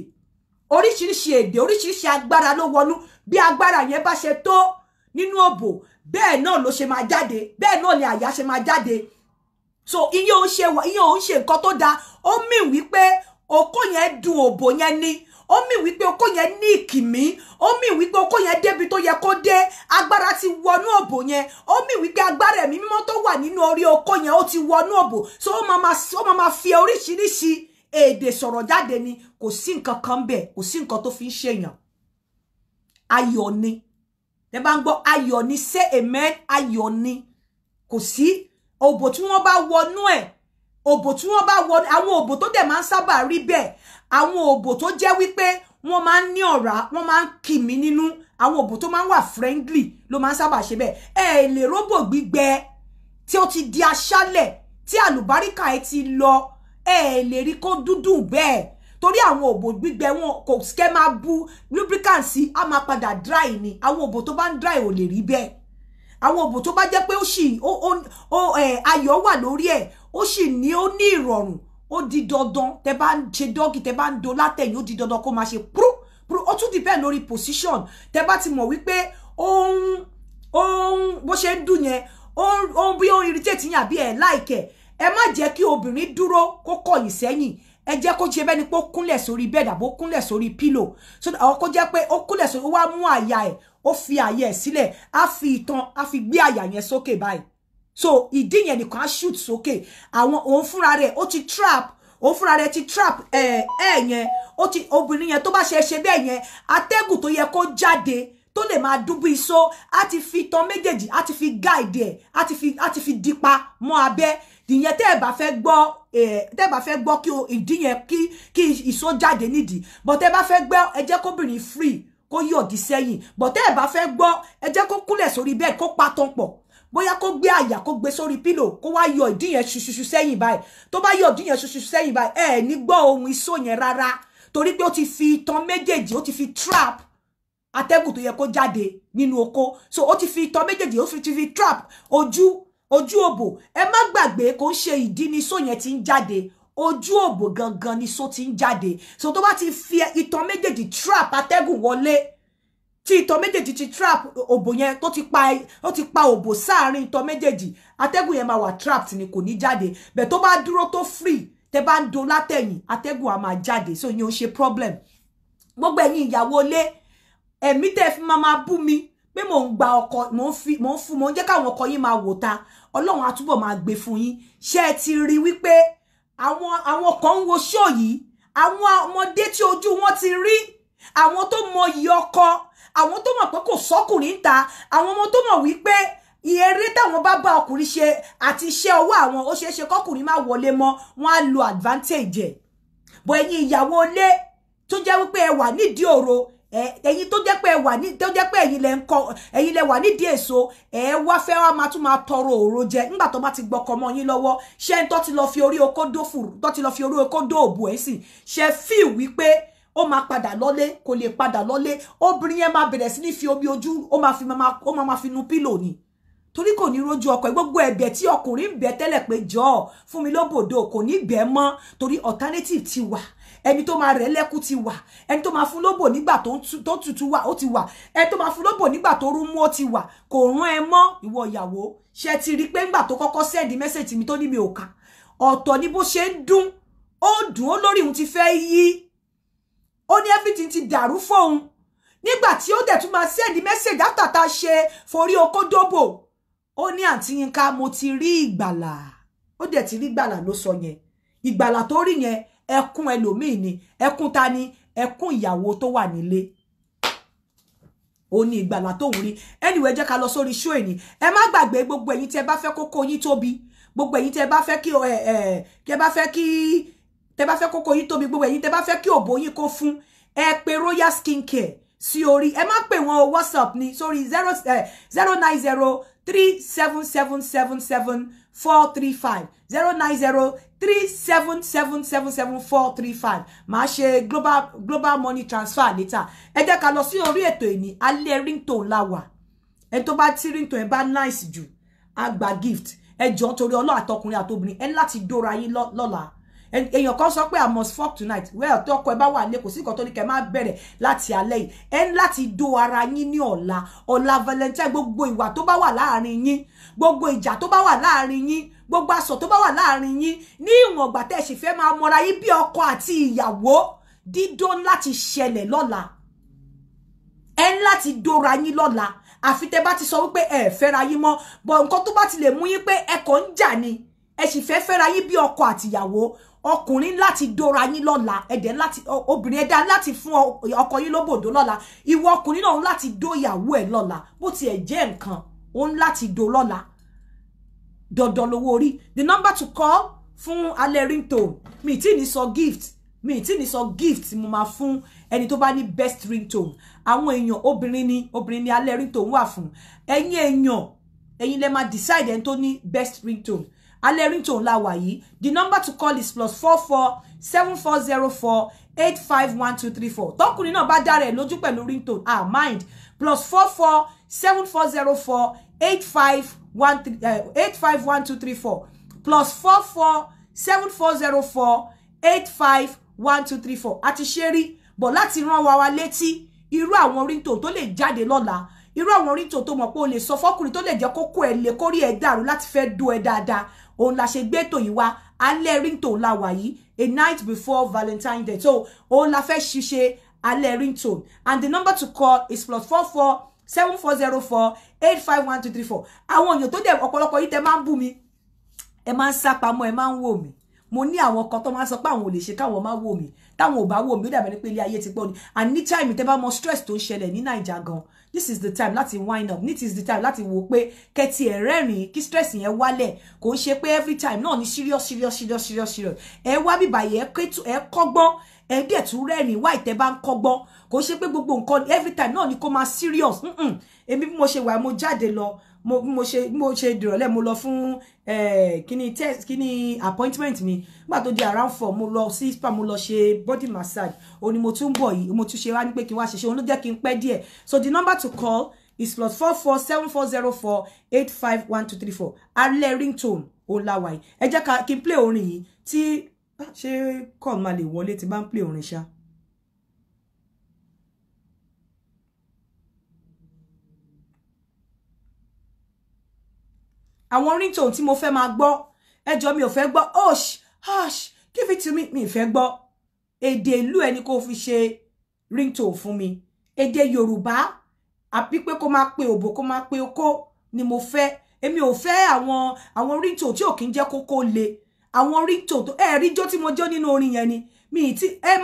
oríṣiríṣi agbára ló wọnú bí agbára yẹn bá ṣe tó nínú òbò bẹ́ẹ̀ náà ló ṣe máa jáde bẹ́ẹ̀ náà ni àyà ṣe máa jáde so iye òun ṣe nǹkan tó dáa ó mì wípé okó yẹn dùn òbò yẹn ni ó mì wípé okó yẹn ní ìkìmí ó mì wípé okó yẹn débi tó yẹ kó dé agbára ti wọnú òbò yẹn ó mì wípé agbára ẹ̀mí mímọ́ tó wà nínú orí okó yẹn ó ti wọnú òbò so ó máa fi oríṣiríṣi èdè sọ̀rọ̀ jáde ni kò sí nǹkan kan bẹ́ẹ̀ kò sí nǹkan tó fi ń ṣèyàn ayọ̀ ni ẹ bá ń gbọ́ ayọ̀ ni say amen ayọ̀ ni kò sí òbò tí wọ́n bá wọnú ẹ̀ òbò tí wọ́n bá wọnú àwọn òbò tó dẹ̀ máa ń sábà rí bẹ́ẹ̀ àwọn òbò tó jẹ́ wípé wọ́n máa ń ní ọ̀rá wọ́n máa ń kìmí nínú àwọn òbò tó máa ń wà friendly ló máa ń sábà ṣe bẹ́ẹ̀ ẹ lè róbò gbígbẹ tí ó ti di aṣálẹ̀ tí àlùbáríkà ẹ ti lọ ẹ lè rí kó dúdú bẹ́ẹ̀ torí àwọn òbò gbígbẹ wọn kò ske máa bu lubricant sí á máa padà dry ni àwọn òbò tó bá ń dry ò lè rí bẹ́ẹ̀ àwọn òbò tó bá jẹ́ pé ó sì ayọ̀ wà lórí ẹ̀ ó sì ní ó ní ìrọ̀rùn ó di dandan tẹ́ bá ń ṣe doggy tẹ́ bá ń do látẹ̀yìn ó di dandan kó máa ṣe pru ó tún depend lórí position tẹ́ bá ti mọ̀ wípé bó ṣe ń dùn yẹn bí ó irritate yín àbí ẹ̀ like ẹ má jẹ́ kí obìnrin dúró kó kọ̀yìn sẹ́yìn ẹ jẹ́ kó ṣe bẹ́ẹ̀ ni pé ó kúnlẹ̀ sórí bed àbó kúnlẹ̀ sórí pillow so àwọn kó jẹ́ pé ó kúnlẹ̀ sórí ó wá mú àyà ẹ̀ ó fi àyà ẹ̀ sílẹ̀ á fi ìtàn á fi gbé àyà yẹn sókè báyìí so ìdí yẹn nìkan á shoot sókè àwọn òun fúnra rẹ̀ ó ti trap òun fúnra rẹ̀ ti trap yẹn ó ti obìnrin yẹn tó bá ṣe bẹ́ẹ̀ yẹn atẹ́gùn tó yẹ kó jáde tó lè máa dúbú iṣó á ti fi tán méjèèjì á ti fi guide ẹ̀ á ti fi dípa mọ́ abẹ́ ìyẹn tẹ́ ẹ bá fẹ́ gbọ́ kí ìdí yẹn kí ìṣó jáde nídìí but tẹ́ ẹ bá fẹ́ gbọ́ ẹ jẹ́ kóbìnrin free kó yọ̀dí sẹ́yìn but tẹ́ ẹ bá fẹ́ gbọ́ ẹ jẹ́ kó kúnlẹ̀ sórí bẹ́ẹ̀ kó pa tán pọ̀ bóyá kó gbé àyà kó gbé sórí pillow kó wá yọ ìdí yẹn ṣuṣuṣu sẹ́yìn báyìí tó bá yọ ìdí yẹn ṣuṣuṣu sẹ́yìn báyìí ẹ ní gbọ́ ohun ìṣó yẹn rárá torí pé ó ti fi tán méjèèjì ó ti fi trap atẹ́gùn tó yẹ kó jáde nínú oko so ó ti fi tán méjèèjì ó ti fi trap ojú òbò ẹ má gbàgbé kó ń ṣe ìdí ni iṣó yẹn ti ń jáde ojú òbò gangan ni iṣó ti ń jáde so tó bá ti fi ìtàn méjèèjì trap atẹ́gùn wọlé tí ìtàn méjèèjì ti trap òbò yẹn tó ti pa òbò sáàrin ìtàn méjèèjì atẹ́gùn yẹn máa wà trapped ni kò ní jáde bẹ́ẹ̀ tó bá dúró tó free tẹ́ bá ń do látẹ̀yìn atẹ́gùn á máa jáde so yẹn ò ṣe problem gbogbo ẹ̀yin ìyàwó ilé ẹ̀mí tẹ́ fi máa bú mi pé mò ń gba ọkọ mò ń jẹ́ káwọn ọkọ yín máa wò ta Ọlọ́run á túbọ̀ máa gbé fún yín ṣé ẹ ti rí wípé àwọn kan ń wo show yìí àwọn ọmọdé tí ojú wọn ti rí àwọn tó mọ iyì ọkọ àwọn tó mọ̀ pé kò sọ́kùnrin ń ta àwọn ọmọ tó mọ̀ wípé eré táwọn bá bá ọkùnrin ṣe àti iṣẹ́ ọwọ́ àwọn ó ṣeé ṣe kọ́kùnrin má wọlé mọ́ wọ́n á lo advantage ẹ̀ bọ̀ ẹ̀yin ìyàwó ilé tó jẹ́ wípé ẹ wà nídìí òro ẹ̀yin tó jẹ́ pé ẹ wà ní tó jẹ́ pé ẹ̀yin lẹ wà nídìí èso wá fẹ́ wá máa tún máa tọrọ òro jẹ nígbà tó bá ti gbọ́kọ mọ́ yín lọ́wọ́ ṣé ń tó ti lọ fi orí oko dó fùrù tó ti lọ fi orí oko dó òbò ẹ̀ sì ṣe feel wípé ó máa padà lọ́lé kò lè padà lọ́lé obìnrin yẹn máa bẹ̀rẹ̀ sí ní fi omi ojú ó máa fi nu pílò ni torí kò ní rójú ọkọ gbogbo ẹ̀bẹ̀ tí ọkùnrin ń bẹ̀ tẹ́lẹ̀ pé jọ̀ọ́ fún mi lóbòdó kò ní bẹ̀ mọ́ torí alternative ti wà ẹni tó máa rẹ̀ lẹ́kú ti wà ẹni tó máa fún lóbò nígbà tó tutù wà ó ti wà ẹni tó máa fún lóbò nígbà tó rú mú ó ti wà kò rán ẹ mọ́ ìwọ ìyàwó ṣe ti rí pé ńgbà tó kọ́kọ́ send message mi tó ní mi ò kà ọ̀tọ̀ ni bó ṣe ń dún ó lórí òun ti fẹ́ yí ó ní everything ti dàrú fóun nígbà tí ó dẹ̀ tún máa send message after tá ṣe forí oko dóbò ó ní àǹtí Yínká mo ti rí ìgbàlà ó dẹ̀ ti rí ìgbàlà ló sọ yẹn ìgbàlà tó rí yẹn ẹkún ẹlòmíì ni ẹkún ta ni ẹkún ìyàwó tó wà nílé ó ní ìgbàlà tó ń rí anyway jẹ́ ká lọ sórí show ẹni ẹ má gbàgbé gbogbo ẹ̀yin tẹ́ bá fẹ́ kókó yín tóbi gbogbo ẹ̀yin tẹ́ bá fẹ́ kí tẹ́ bá fẹ́ kókó yín tóbi gbogbo ẹ̀yin tẹ́ bá fẹ́ kí òbò yín kó fún ẹ pè Royal Skincare sí orí ẹ má pè wọn WhatsApp ní sórí 09037777435 09037777435 máa ṣe global money transfer later ẹ jẹ́ ká lọ sí orí ètò ìní Alẹ Ringtone la wà ẹ tó bá tí ringtone ẹ bá nice jù á gba gift ẹ jọ̀ọ́ torí Ọlọ́run àtọkùnrin àtobìnrin ẹ láti dóra yín lọ́la èèyàn kan sọ pé I must fuck tonight well tó ọkọ ẹ bá wà lé kò sí nǹkan tó ní kẹ́ máa bẹ̀rẹ̀ láti alẹ́ yìí ẹ láti dó ara yín ní ọ̀la Valentine gbogbo ìwà tó bá wà láàrin yín gbogbo ìjà tó bá wà láàrin yín gbogbo aṣọ tó bá wà láàrin yín ní ìwọ̀n ìgbà tẹ́ ṣe fẹ́ máa mọra yín bí ọkọ àti ìyàwó dídó láti ṣẹlẹ̀ lọ́la ẹ láti dóra yín lọ́la àfi tẹ́ bá ti sọ wípé ẹ fẹ́ra yín mọ́ bọ̀ nǹkan tó bá ti lè mú yín pé ẹ kàn ń jà ni ẹ sì fẹ́ fẹ́ra yín bí ọkọ àti ìyàwó ọkùnrin láti dóra yín lọ́la ẹ̀dẹ̀ láti obìnrin ẹ̀dá láti fún ọkọ yín lóbòdó lọ́la ìwọ ọkùnrin náà láti dó ìyàwó ẹ̀ lọ́la bó tiẹ̀ jẹ́ nǹkan ó ń láti dó lọ́la dandan lówó orí the number to call fún Alẹ Ringtone mi tí ní sọ gift mo máa fún ẹni tó bá ní best ringtone àwọn èèyàn obìnrin ni Alẹ Ringtone wà fún ẹ̀yin lẹ máa decide ẹni tó ní best ringtone Alẹ Ringtone la wà yìí the number to call is +44 7404 851-234 tọkùnrin náà bá dára ẹ̀ lójú pẹ̀lú ringtone mind +44 7404 851-234 +44 7404 851-234 àti ṣẹ́rí bọ̀ láti rán wa létí irú àwọn ringtone tó lè jáde lọ́la irú àwọn ringtone tó mọ̀ pé o lè sọ fọ́kùnrin tó lè jẹ́ kókó ẹ̀ lè kórí ẹ̀ dàrú láti fẹ́ dó ẹ dáadáa òun la ṣe gbé ètò yìí wá alẹ́ ringtone la wà yìí a night before Valentine's Day so òun la fẹ́ ṣiṣẹ́ alẹ́ ringtone and the number to call is +44 7404 851-234 àwọn èèyàn tó dẹ̀ ọ̀pọ̀lọpọ̀ yìí tẹ́ máa ń bú mi ẹ máa ń sá pamọ́ ẹ máa ń wò mí mo ní àwọn kan tó máa ń sọ pé àwọn ò lè ṣe káwọn máa wò mí táwọn ò bá wò mí ó dàbẹ̀ ní pé ilé ayé ti pọ̀ ni and ní time tẹ́ bá mọ stress tó ń ṣẹlẹ̀ ní Naija gan this is the time láti wind up this is the time láti wò pé kẹ́tì ẹ̀ rẹ́rìn kí stress yẹn wálẹ̀ kò ń ṣe pé every time náà ní serious ẹ wá bíbà yẹn ẹ kọ́gbọ́n ẹ dẹ̀ tún rẹ́rìn wá ìtẹ́ bá ń kọ́gbọ́n kò ń ṣe pé gbogbo nǹkan every time náà ní kó máa serious èmi bí mo ṣe wà mo jáde lọ mo ṣe dìrọ̀lẹ́ mo lọ fún kíní test kíní appointment mi nígbà tó di around 4 mo lọ sí spa mo lọ ṣe body massage ó ní mo tún bọ̀ yìí mo tún ṣe wá ní pé kí n wá ṣe òun ló jẹ́ kí n pẹ́ díẹ̀ so the number to call is +44 7404 851-234 alẹ́ ringtone ó láwà yìí ẹ jẹ́ kí n play orin yìí tí ṣé call máa lè wọlé tí bá ń play orin ṣá. àwọn ringtone tí mo fẹ́ máa gbọ́ ẹjọ́ mi ò fẹ́ gbọ́ hush give it to me mi fẹ́ gbọ́ èdè ìlú ẹni kó fi ṣe ringtone fún mi èdè Yorùbá àbí pé kó máa pe òbò kó máa pe okó ni mo fẹ́ èmi ò fẹ́ àwọn ringtone tí ò kí ń jẹ́ kókó le àwọn ringtone tó rí jó tí mo jó nínú orin yẹn ni mi ti ẹ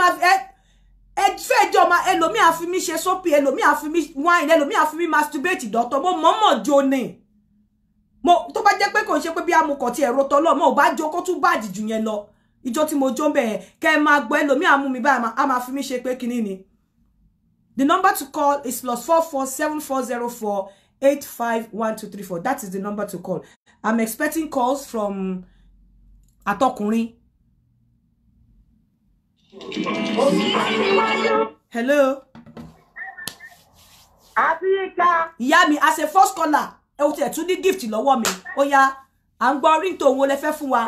fẹ́ jọ ma ẹlòmí á fi mí ṣe soapy ẹlòmí á fi mí wine ẹlòmí á fi mí masturbate dọ́tọ̀ mo mọ̀mọ̀ jó ni mo tó bá jẹ́ pé kò ṣe pé bí amukọ̀ tí ẹ̀rọ tọ́lọ́ mo bá jó kó tún bàjì jù yẹn lọ ìjọ tí mo jó ń bẹ̀ kẹ́ máa gbọ́ ẹlòmí á mú mi báyìí á máa fi mí ṣe pé kíní ni. The number to call is +44 7404 851-234 that is the number to call. I'm expecting calls from atọkùnrin. Hello. Africa. Ìyá mi as a first caller ẹ o ti ẹ̀ tún ní gift lọ́wọ́ mi ó yá à ń gbọ́ ringtone wo lẹ fẹ́ fún wa.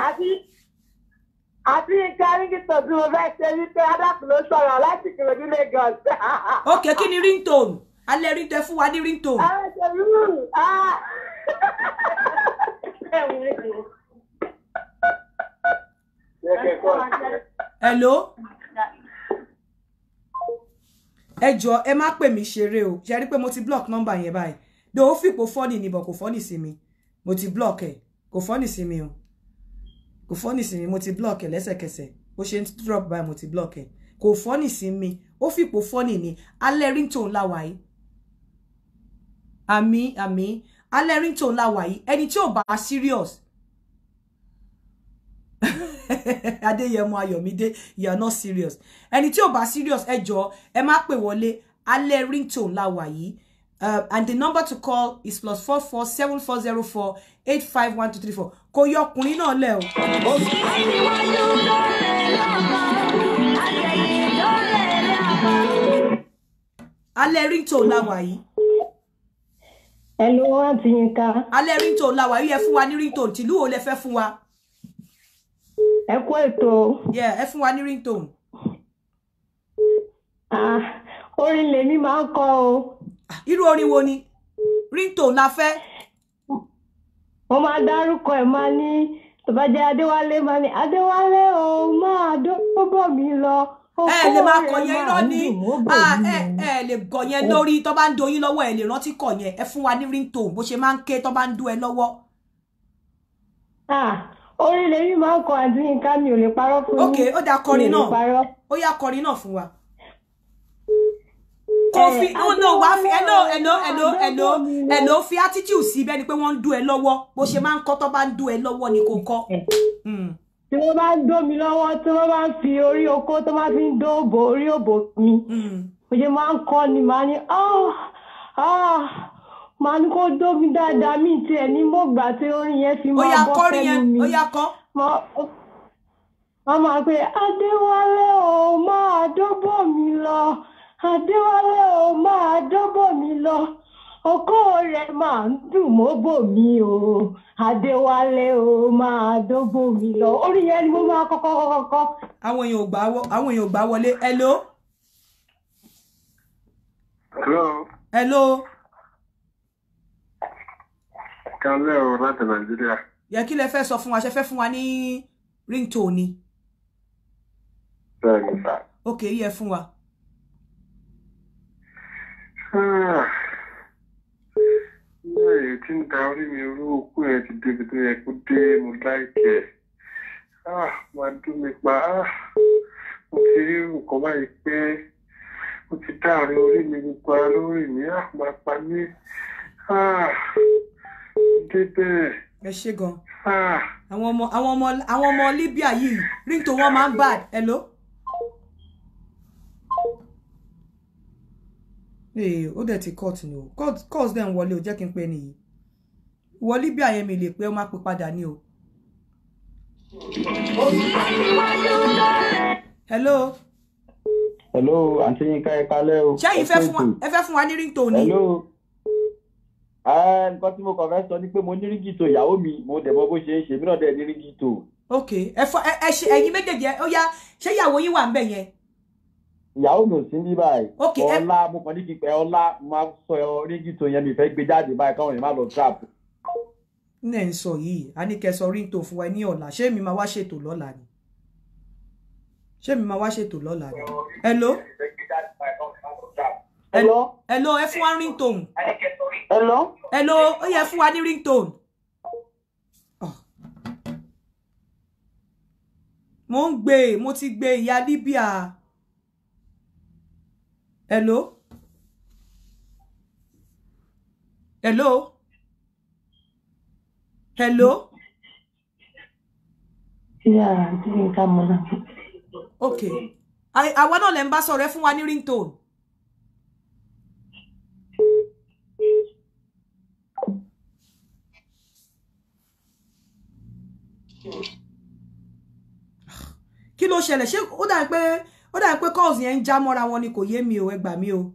Africa ringtone tí mo fẹ́ ṣe wípé adákùn ló sọ̀rọ̀ láti Ìkòròdú Lagos. Ok kí ni ringtone alẹ́ ringtone fún wa ní ringtone. Hello. Ẹ jọ̀ọ́ ẹ má pè mí ṣeré o ṣe rí pé mo ti block number yẹn báyìí do ó fìpò funny ni bọ̀ kò funny sí mi mo ti block ẹ̀ kò funny sí mi o kò funny sí mi mo ti block ẹ̀ lẹ́sẹ̀kẹsẹ̀ bó ṣe ń drop báyìí mo ti block ẹ̀ kò funny sí mi ó fìpò funny ni alẹ́ ringtone la wà yìí àmì alẹ́ ringtone la wà yìí ẹni tí ò bá serious Adéyẹmọ Ayọ̀mídé you are not serious ẹni tí ò bá serious ẹ jọ̀ọ́ ẹ má pè wọlé alẹ́ ringtone la wà yìí and the number to call is +44 7404 851-234 kò yọ ọkùnrin náà lẹ o. Alẹ́ ringtone la wà yìí. Hello Aunty Yinka. Alẹ́ ringtone la wà yìí ẹ fún wa ní ringtone tìlú wo lẹ fẹ́ fún wa. Ẹ kú ètò. Yeah, ẹ fún wa ní ringtone. Orin lèmi máa ń kọ o. Irú orin wo ni? Ringtone la fẹ́. Mo máa dárúkọ ẹ̀ máa ní tó bá jẹ́ Adéwálé máa ní Adéwálé o máa dọ́gbọ́ mi lọ. Ẹ lè máa kọ yẹn irọ́ ní ẹ lè gọ yẹn lórí tó bá ń do yín lọ́wọ́ ẹ lè rántí kọ yẹn ẹ fún wa ní ringtone bó ṣe máa ń ké tó bá ń do ẹ lọ́wọ́. Orin lèmi máa ń kọ Aunty Yinka mi ò lè parọ́ fún yín. Okay, ó dá kọrin náà. Ó yá kọrin náà fún wa. Kofi no wá fi hello fi attitude sí bẹ́ẹ̀ ni pé wọ́n ń do ẹ lọ́wọ́ bó ṣe máa ń kọ́ tó bá ń do ẹ lọ́wọ́ ni kò kọ́. Tí wọ́n bá ń dó mi lọ́wọ́ tí wọ́n bá ń fi orí oko tó máa fi ń dó orí òbò mi bó ṣe máa ń kọ́ ni màá ní màá ní kó dó mi dáadáa mi tiẹ̀ ní mọ̀gbà tí orin yẹn fi máa bọ́ pẹ̀lú mi. Ó yá kọ́. wọ́n máa pé Adéwálé o máa dọ́bọ̀ mi lọ Adéwálé o máa dọ́bọ̀ mi lọ ọkọ rẹ̀ máa ń dùn mọ́bò mi o Adéwálé o máa dọ́bọ̀ mi lọ orí yẹn ni mo máa kọ́kọ́. àwọn èèyàn ò gbà wọlé. Hello. Hello. Kálẹ̀ o láti Nàìjíríà. Yẹ kí lẹ fẹ́ sọ fún wa, ṣé fẹ́ fún wa ní ringtone ni? Bẹ́ẹ̀ni sá. Okay, yẹ fún wa. Èyí tí ń da orí mi rú òkú ẹ̀ ti débi tó yẹ kó dé mo láìkẹ́. Máa dún mi pa. Mo ti rí nǹkan báyìí pé mo ti dá àárín orí mi gbogbo ara lórí mi. Máa pa mí. Débẹ̀. Ẹ ṣé gan. Àwọn ọmọ Libya yìí ringtone wọn máa ń bad. Hello. Ó dẹ̀ ti cut ni o. Calls dem wọlé o jẹ́ kí n pè nìyí. Wọ Libya yẹn mi lè pé ó máa pè padà ní o. Hello. Hello, Aunty Yinka ẹ kálẹ́ o. Ṣé yín fẹ́ fún wa ní ringtone ni? Hello. Nǹkan tí mo kàn fẹ́ sọ ni pé mo ní rígìtò ìyàwó mi, mo dẹ̀ mọ̀ bó ṣe ń ṣe, mí náà dẹ̀ ní rígìtò. Okay, ẹ̀yin méjèèjì ó yá, ṣé ìyàwó yín wà ń bẹ̀ yẹn? Ìyàwó mi ò sí ní báyìí. Okay, ọlá mo kàn ní kí n pẹ́ ọlá máa sọ rígìtò yẹn mi fẹ́ gbé jáde báyìí káwọn èèyàn má lọ trap. Ní ẹ̀ ń sọ yìí, a ní kẹ́ sọ ringtone fún wa ní ọ̀la, ṣé mi máa wá ṣètò lọ́la ni? Hello? Hello, ẹ fún wa ringtone. Hello, ó yẹ fún wa ní ringtone. Mo ti gbé ìyá Libya. Hello? Yeah, Aunty Yinka mo náà. Okay. Àwa náà lẹ ń bá sọ̀rọ̀ ẹ fún wa ní ringtone. Kí ló ṣẹlẹ̀? Ṣé ó dà pé calls yẹn ń já mọ́ra wọn ni kò yé mi o, ẹ gbà mí o.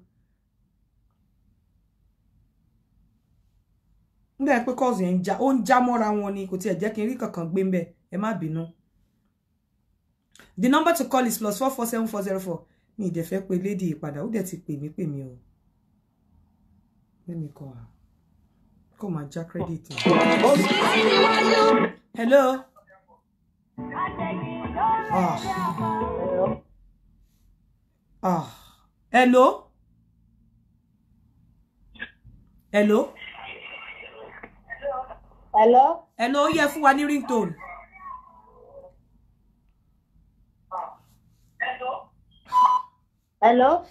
Ó dà pé calls yẹn ó ń já mọ́ra wọn ni kò tiẹ̀ jẹ́ kí n rí kankan gbé ńbẹ̀, ẹ má bínú. The number to call is +447404. Mi dẹ̀ fẹ́ pé lady ìpadà, ó dẹ̀ ti pè mí o. Let me call her. Kó máa já credit. Hello. Hello. Hello, yẹ fún wa ní ringtone. Hello,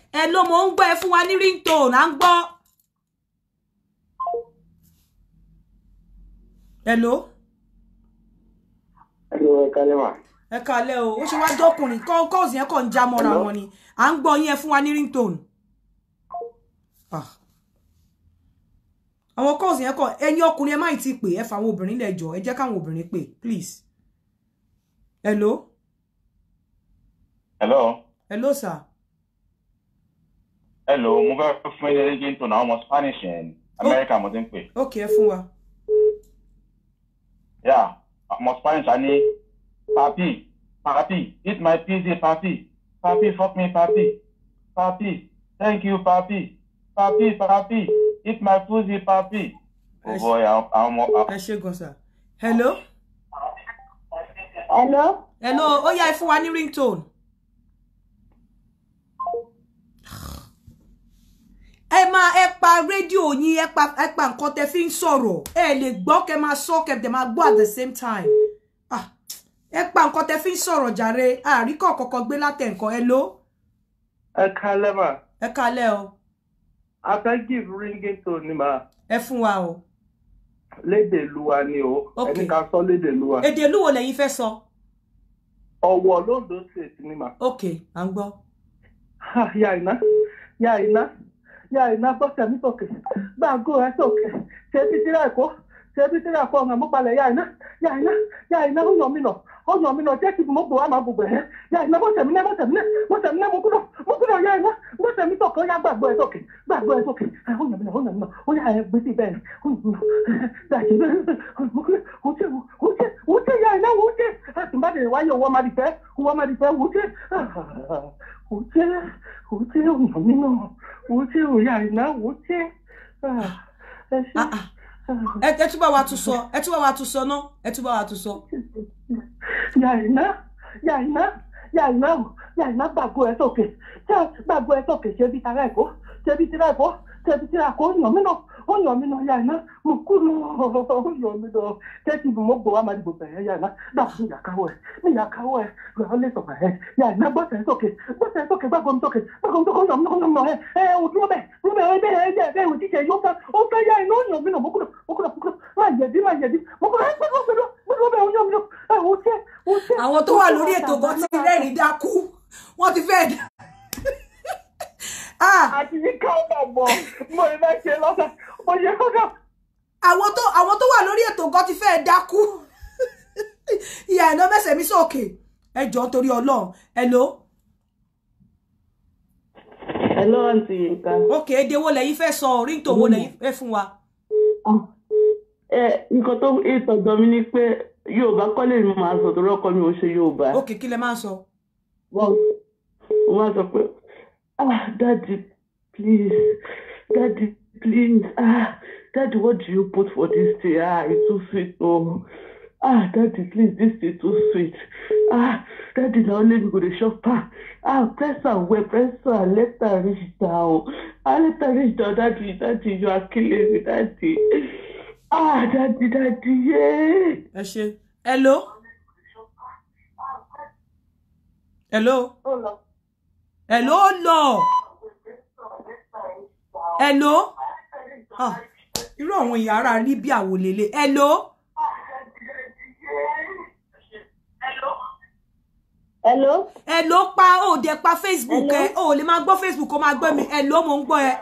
mo ń gbọ́ ẹ fún wa ní ringtone, à ń gbọ́. Hello, ẹ kálẹ́ mà. Ẹ kálẹ́ o, ó ṣe wá dọ́kùnrin, calls yẹn kàn ń já mọ́ra wọn ni. À ń gbọ́ yín, ẹ fún wa ní ringtone. Àwọn calls yẹn kàn, ẹ̀yin ọkùnrin ẹ má ì tí pè, ẹ fà àwọn obìnrin lẹ́jọ́, ẹ jẹ́ káwọn obìnrin pè, please. Hello. Hello, sir. Hello, mo fẹ́ fún ilé rígìtò náà ọmọ Spanish yẹn, America mo ti ń pè. Okay, ẹ fún wa. Yeah, ọmọ Spanish á ní papi, eat my pizza, papi, fuck me, papi, thank you, papi, eat my pussy, papi. Oh boy, ẹ ṣé gan sir. Hello. Ó yá ẹ fún wa ní ringtone. Ẹ pa rédíò yín, ẹ pa nǹkan tẹ́ fi ń sọ̀rọ̀. Ẹ lè gbọ́ kẹ́ máa sọ kẹ́ dẹ̀ máa gbọ́ at the same time. Ẹ pa nǹkan tẹ́ fi ń sọ̀rọ̀ jàre. Àríkọ̀ kọ̀kọ̀ gbé látẹ̀ nǹkan. Hello. Ẹ kálẹ́ mà. Ẹ kálẹ́ o. A fẹ́ give ringtone ni mà. Ẹ fún wa o. Lédè Lúwa ni o. Okay. Ẹni ká sọ lédè Lúwa. Èdè Lúwo lẹ̀yin fẹ́ sọ. Ọ̀wọ̀ l'Ondo State ni mà. Okay, à ń gbọ́. Yà iná bọ́sẹ̀ mi sókè. Gbàgbó ẹ sókè. Ṣé títí rẹ̀ kó? ṣebí tí ra fọ ọ̀nà mo palẹ̀ ya iná ó yàn mí lọ jẹ́ kí mo bò á máa gbogbo ẹ̀ ya iná mo tẹ̀mí náà mo kúrò ya iná mo tẹ̀mí sọ̀kan ya gbàgbọ́ ẹ̀ sókè ó yà mí lọ ó yà ẹ̀ gbé sí bẹ́ẹ̀ ni ó yàn mí lọ dàjẹ́ ó tẹ̀ ya iná ó tẹ̀ àti bá dẹ̀ wáyé owó amadìfẹ́ ó tẹ̀ ó tẹ̀ ó yàn mí lọ ó tẹ̀ ó ya iná ó tẹ̀ ẹ ṣe. ẹ tún bá wa tún sọ náà ẹ tún bá wa tún sọ. yà iná gbàgbọ́ ẹ sókè ṣe bí tara ẹ̀kọ́ yàn mí náà yà iná mo kúrò yàn mí náà kẹ́kì mo gbọ́ wa máa dìbò bẹ̀rẹ̀ yà iná dàbí ìyàkáwọ̀ ẹ̀ rẹ̀ lè sọ̀rọ̀ ẹ̀ yà iná gbọ́sẹ̀ sókè gbàgbọ́ mi sókè yàn mí náà ẹ̀ òdúró bẹ̀ bẹ́ẹ̀ òjíṣẹ́ yóò fẹ́ yà iná yàn mí náà mo kúrò máa yẹ̀dí mo kúrò gbọ́dọ̀ bẹ̀ yàn mí náà ó tẹ́. àwọn tó wà lórí ètò kan ti rẹ́rìn dákú wọ́n ti fẹ́ dá. àti ní káwọn bọ̀ mo ì bá ṣe lọ́sẹ̀ mo ṣe kọ́kọ́. àwọn tó wà lórí ètò kan ti fẹ́ dákú. ìyá iná mẹ́sẹ̀ mi sókè ẹ jọ̀ọ́ torí Ọlọ́run. hello àǹtí Yinka. ok èdè wo lẹ́yìn fẹ́ sọ ringtone wo lẹ́yìn fẹ́ fún wa. nǹkan tó ìtọ́jọ́ mi ni pé Yorùbá kọ́ lè mi máa sọ torí ọkọ mi ò ṣe Yorùbá. ok kí lẹ máa sọ. mo máa sọ pé daddy please daddy what do you put for this tea it's too sweet oh daddy please this tea too sweet daddy na only me go dey chop press am well let her reach down daddy you are killing me daddy. daddy, yeah. Ẹ ṣé. Hello? Hello? Irú àwọn ìyára Libya wò lélẹ̀. Hello? Hello pa ó dẹ̀ pa Facebook ẹ. Ó lè máa gbọ́ Facebook ó máa gbọ́ mi. Hello mo ń gbọ́ ẹ.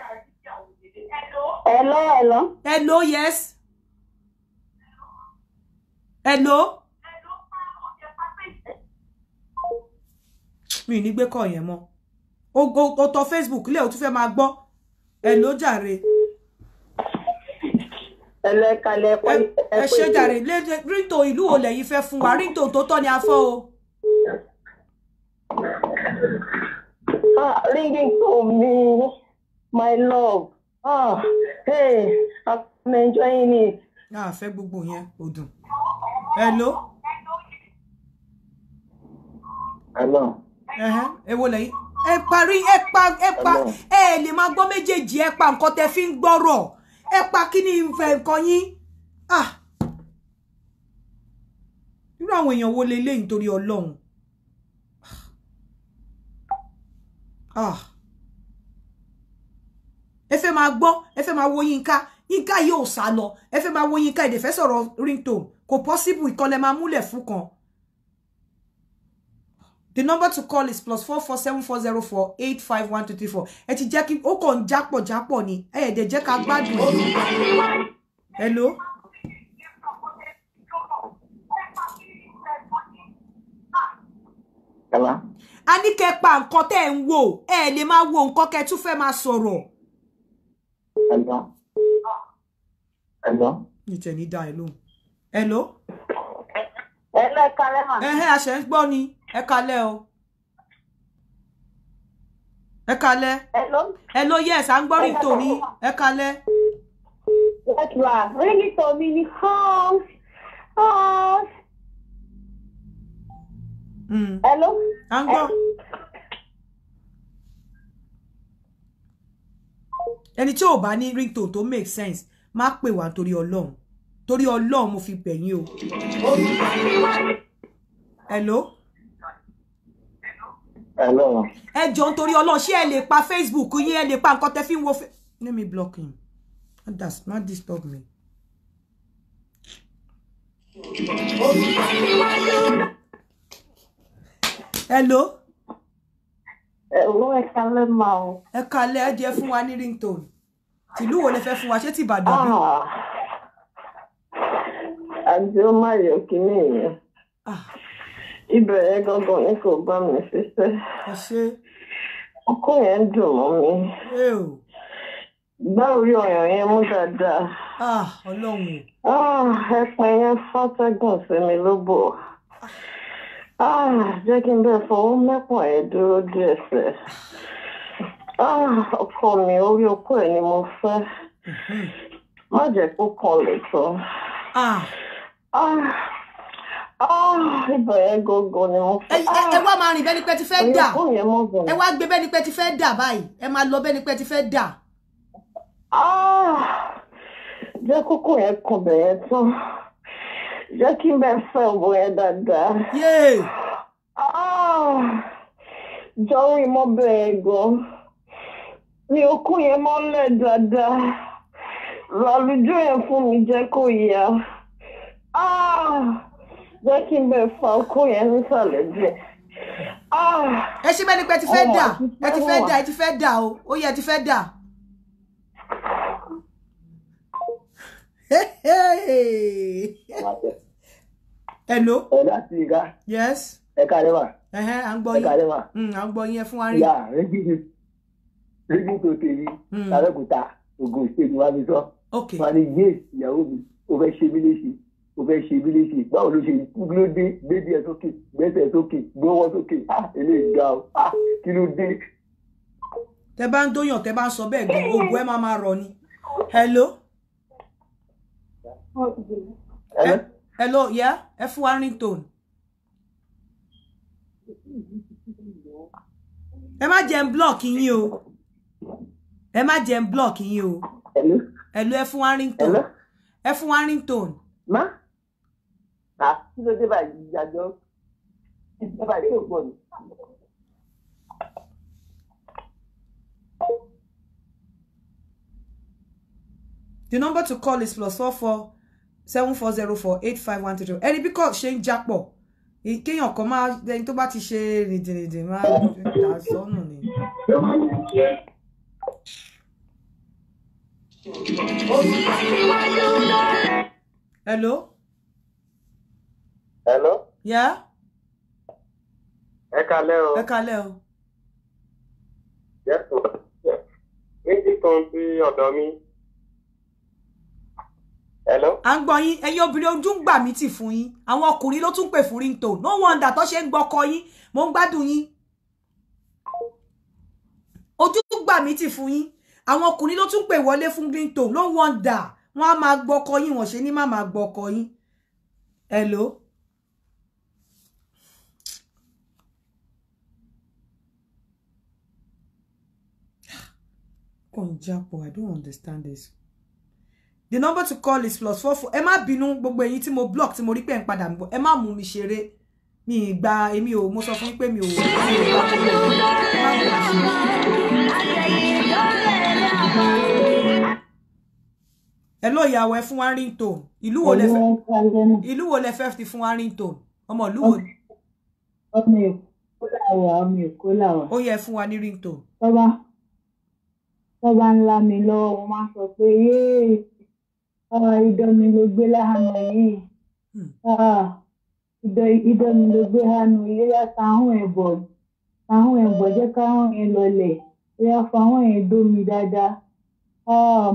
Hello yes. Hello? Mi ní gbé call yẹn mọ́. Ó tọ Facebook lé ó tún fẹ́ máa gbọ́. Hello jàre. Kalẹ̀ ẹ ṣé jàre. Ringtone ìlú wo lẹ́yìn fẹ́ fún wa? Ringtone tó tọ́ ni a fọ́ o. Ringing to me, my love. Hey, I'm enjoying it. Fẹ́ gbogbo yẹn ó dùn. Hello? Èwo lẹ́yìn. Ẹ parí ẹ pa ẹ lè máa gbọ́ méjèèjì ẹ pa nǹkan tẹ́ fi ń gbọ́rọ̀. Ẹ pa kíni ìfẹ́ nǹkan yín. Irú àwọn èèyàn wo lélẹ́yìn nítorí Ọlọ́run. Ẹ fẹ́ máa gbọ́, ẹ fẹ́ máa wo Yínká yóò sá lọ. Ẹ fẹ́ máa wo Yínká ẹ dẹ̀ fẹ́ sọ̀rọ̀ ringtone. Kò possible ìkọlẹ̀ máa múlẹ̀ fún kan. The number to call is +447404851234. Ẹ ti jẹ́ kí ó kàn jápọ̀ ni. Ẹ dẹ̀ jẹ́ ká gbádùn ẹ̀. Hello? Hello? A ní kẹ́ pa nǹkan tẹ́ ń wò. Ẹ lè máa wo nǹkan kẹ́ tún fẹ́ máa sọ̀rọ̀. Hello? Ní tẹ̀ ní dá ẹ lóhùn. Hello? Ẹ kalẹ̀ mà. Àṣẹ ń gbọ́ ni. Ẹ kalẹ̀ o. Ẹ kalẹ̀. Hello yes, à ń gbọ́ ringtone ni. Ẹ kalẹ̀. Yes ma, ringtone mi ni Hello? À ń gbọ́. Ẹni tí ò bá ní ringtone tó make sense, má pè wá torí Ọlọ́run. Torí Ọlọ́run mo fi bẹ̀ yín o. Hello? Ẹ jọ̀ọ́ nítorí Ọlọ́run ṣé ẹ lè pa Facebook yín, ẹ lè pa nǹkan tẹ́ fi ń wo let me block him. That's not disturb me. Hello? Ẹ kalẹ̀ ma o. Ẹ kalẹ̀ ẹ jẹ́ fún wa ní ringtone. Tìlú wo lẹ fẹ́ fún wa ṣé ti Ìbàdàn bí? àjọ máa yọ kíní yẹn. Ìbẹ̀rẹ̀ gangan ní kò bá mi ṣiṣẹ́. Ọkọ yẹn dùn mọ́ mi. Gbá orí ọyàn yẹn mú dáadáa. Ọlọ́run. Ẹpẹ yẹn fátẹ́gùn sí mi lóbò. Jẹ́ kí n bẹ́ẹ̀ fọwọ́ mẹ́pọ̀ ẹ̀ dúró díẹ̀ sẹ̀. Ọkọ mi orí okó ẹ̀ ni mo fẹ́. Má jẹ́ kó kan lè tán. Ibẹ̀ yẹn gógó ni mo fẹ́. Ẹ wá máa rìn bẹ́ẹ̀ ni pé ti fẹ́ dà. Ẹ wá gbé bẹ́ẹ̀ ni pé ti fẹ́ dà báyìí. Ẹ máa lọ bẹ́ẹ̀ ni pé ti fẹ́ dà. Jẹ́ kókó yẹn kan bẹ̀ yẹn tán. Jẹ́ kí n bẹ fẹ́ òbò yẹn dáadáa. Jọ̀wọ́ ìmọ̀ bẹ́ẹ̀ gan. Mi okó yẹn mọ́lẹ̀ dáadáa. Lálùjọ yẹn fún mi jẹ́ kó yá. Jẹ́ kí n bẹ fa okó yẹn nísàlẹ̀ díẹ̀. Ẹ ṣe bẹ́ẹ̀ ni pé ti fẹ́ dà. Ẹ ti fẹ́ dà, ẹ ti fẹ́ dà o. Ó yẹ ti fẹ́ dà. Hello. Yes. Ẹ káalẹ́ ma. À ń gbọ́ yín. Ẹ káalẹ́ ma. À ń gbọ́ yín ẹ fún wa rí. Ya, rédíò tó tèmi. Abẹ́òkúta, Ògùn State wa mi sọ. Okay. Wọ́n ní yé ìyàwó mi, ó fẹ́ ṣe mí léṣe, ó fẹ́ ṣe mí léṣe. Báwo ló ṣe kú ló dé? Gbédí ẹ̀ sókè, gbẹ́sẹ̀ sókè, gbówọ́ sókè. Eléyìí ga o. Kí ló dé? Tẹ́ bá ń dóyàn, tẹ́ bá ń sọ bẹ́ẹ̀ gan, ògùn ẹ máa rọ ni. Hello. Hello, yeah? Ẹ fún wa ringtone. Ẹ má jẹ́ n block yín o. Ẹ má jẹ́ n block yín o. Hello, ẹ fún wa ringtone. Ẹ fún wa ringtone. Ma? Kí ló dé báyìí ìyàjọ́? Ẹ bá rí òpó mi. The number to call is +44 7404 8512. Ẹni bí kò ṣe ń jápọ̀. Kéèyàn kan máa ẹni tó bá ti ṣe rìndìnrìndìn máa dà sọ́nù ni. Hello? Hello? Yeah? Ẹ káalẹ́ o. Ẹ káalẹ́ o. Yes, ma. Méjì kan sí ọ̀dọ̀ mi. Hello? À ń gbọ́ yín, ẹ̀yin obìnrin ojú ń gbà mí tì fún yín. Àwọn ọkùnrin ló tún pè fún ringtone. No wonder tó ṣe ń gbọ́kọ yín. Mo ń gbádùn yín. Ojú ń gbà mí tì fún yín. Àwọn ọkùnrin ló tún pè wọlé fún ringtone. No wonder. Wọ́n á máa gbọ́kọ yín, wọ́n ṣe ní má máa gbọ́kọ yín. Hello? I don't understand this. The number to call is +44. Ẹ má bínú gbogbo ẹ̀yin tí mo block tí mo rí pé ń padà ńbọ̀. Ẹ má mú mi ṣeré. Mi gba èmi ò mo sọ fún yín pé mi ò. Hello ìyàwó ẹ fún wa ringtone. Ìlú wo lẹ fẹ́ fi fún wa ringtone? Ọmọ ìlú wo? Ọmọ Èkó làwà. Ó yẹ fún wa ní ringtone. Tọ́ba ńlá mi lọ́wọ́, mo máa sọ pé idán mi ló gbé láhàánú yìí. Idán mi ló gbé láhàánú yìí. Yá táwọn ẹ̀bọ̀ jẹ́ káwọn yẹn lọlẹ̀. Yá fáwọn yẹn dó mi dáadáa.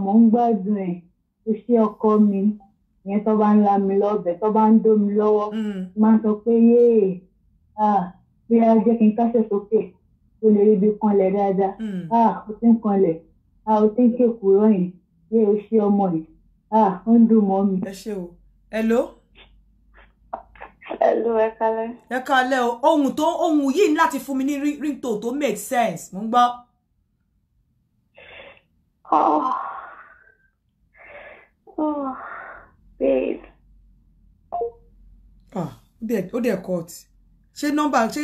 Mo ń gbádùn ẹ̀. Ó ṣe ọkọ mi. Ìyẹn tọ́ba ńlá mi lọ́bẹ̀, tọ́ba ń dó mi lọ́wọ́. Máa sọ pé bí a jẹ́ kí n kásẹ̀ sókè. Ó lè rí ibi kanlẹ̀ dáadáa. Ó ti ń kanlẹ̀. Ó ti ń kékùrọ̀ yìí. Ó ṣe ọmọ yìí. Ó ń dùn mọ́ mi. Ẹ ṣé o. Hello? Hello, ẹ káalẹ́. Ẹ káalẹ́ o. Ohun yìí ní láti fún mi ní ringtone tó make sense. Mo ń gbọ́. Babe. Ó dẹ̀ cut. Ṣé nọ́mbà ṣé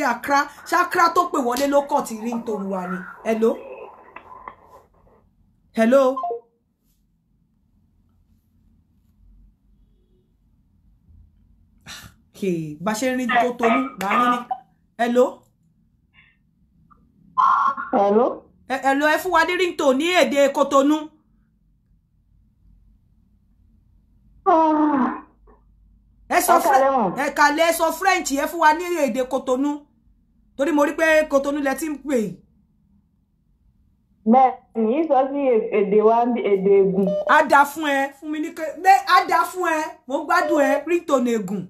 Accra tó pè wọlé ló cut ringtone wa ni. Hello? Hello? Bá ṣe rí tó tonú láàrin ní. Hello? Hello? Hello, ẹ fún wa ní ringtone ní èdè Kotonu. kálẹ̀ sọ French ẹ fún wa ní èdè Cotonou torí mo rí pé Cotonou lẹ ti ń pè. Bẹ́ẹ̀ni sọ sí èdè wa èdè Ègùn. Á dá fún ẹ fún mi ní pé á dá fún ẹ mo gbádùn ẹ ringtone Ègùn.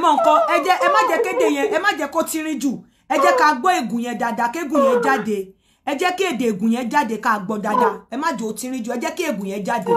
Mọ nǹkan ẹ má jẹ́ kéde yẹn ẹ má jẹ́ kó tirin jù ẹ jẹ́ ká gbọ́ Ègùn yẹn dáadáa kégùn yẹn jáde ẹ jẹ́ kí èdè Ègùn yẹn jáde ká gbọ́ dáadáa ẹ má jẹ́ ó tirin jù ẹ jẹ́ kí Ègùn yẹn jáde.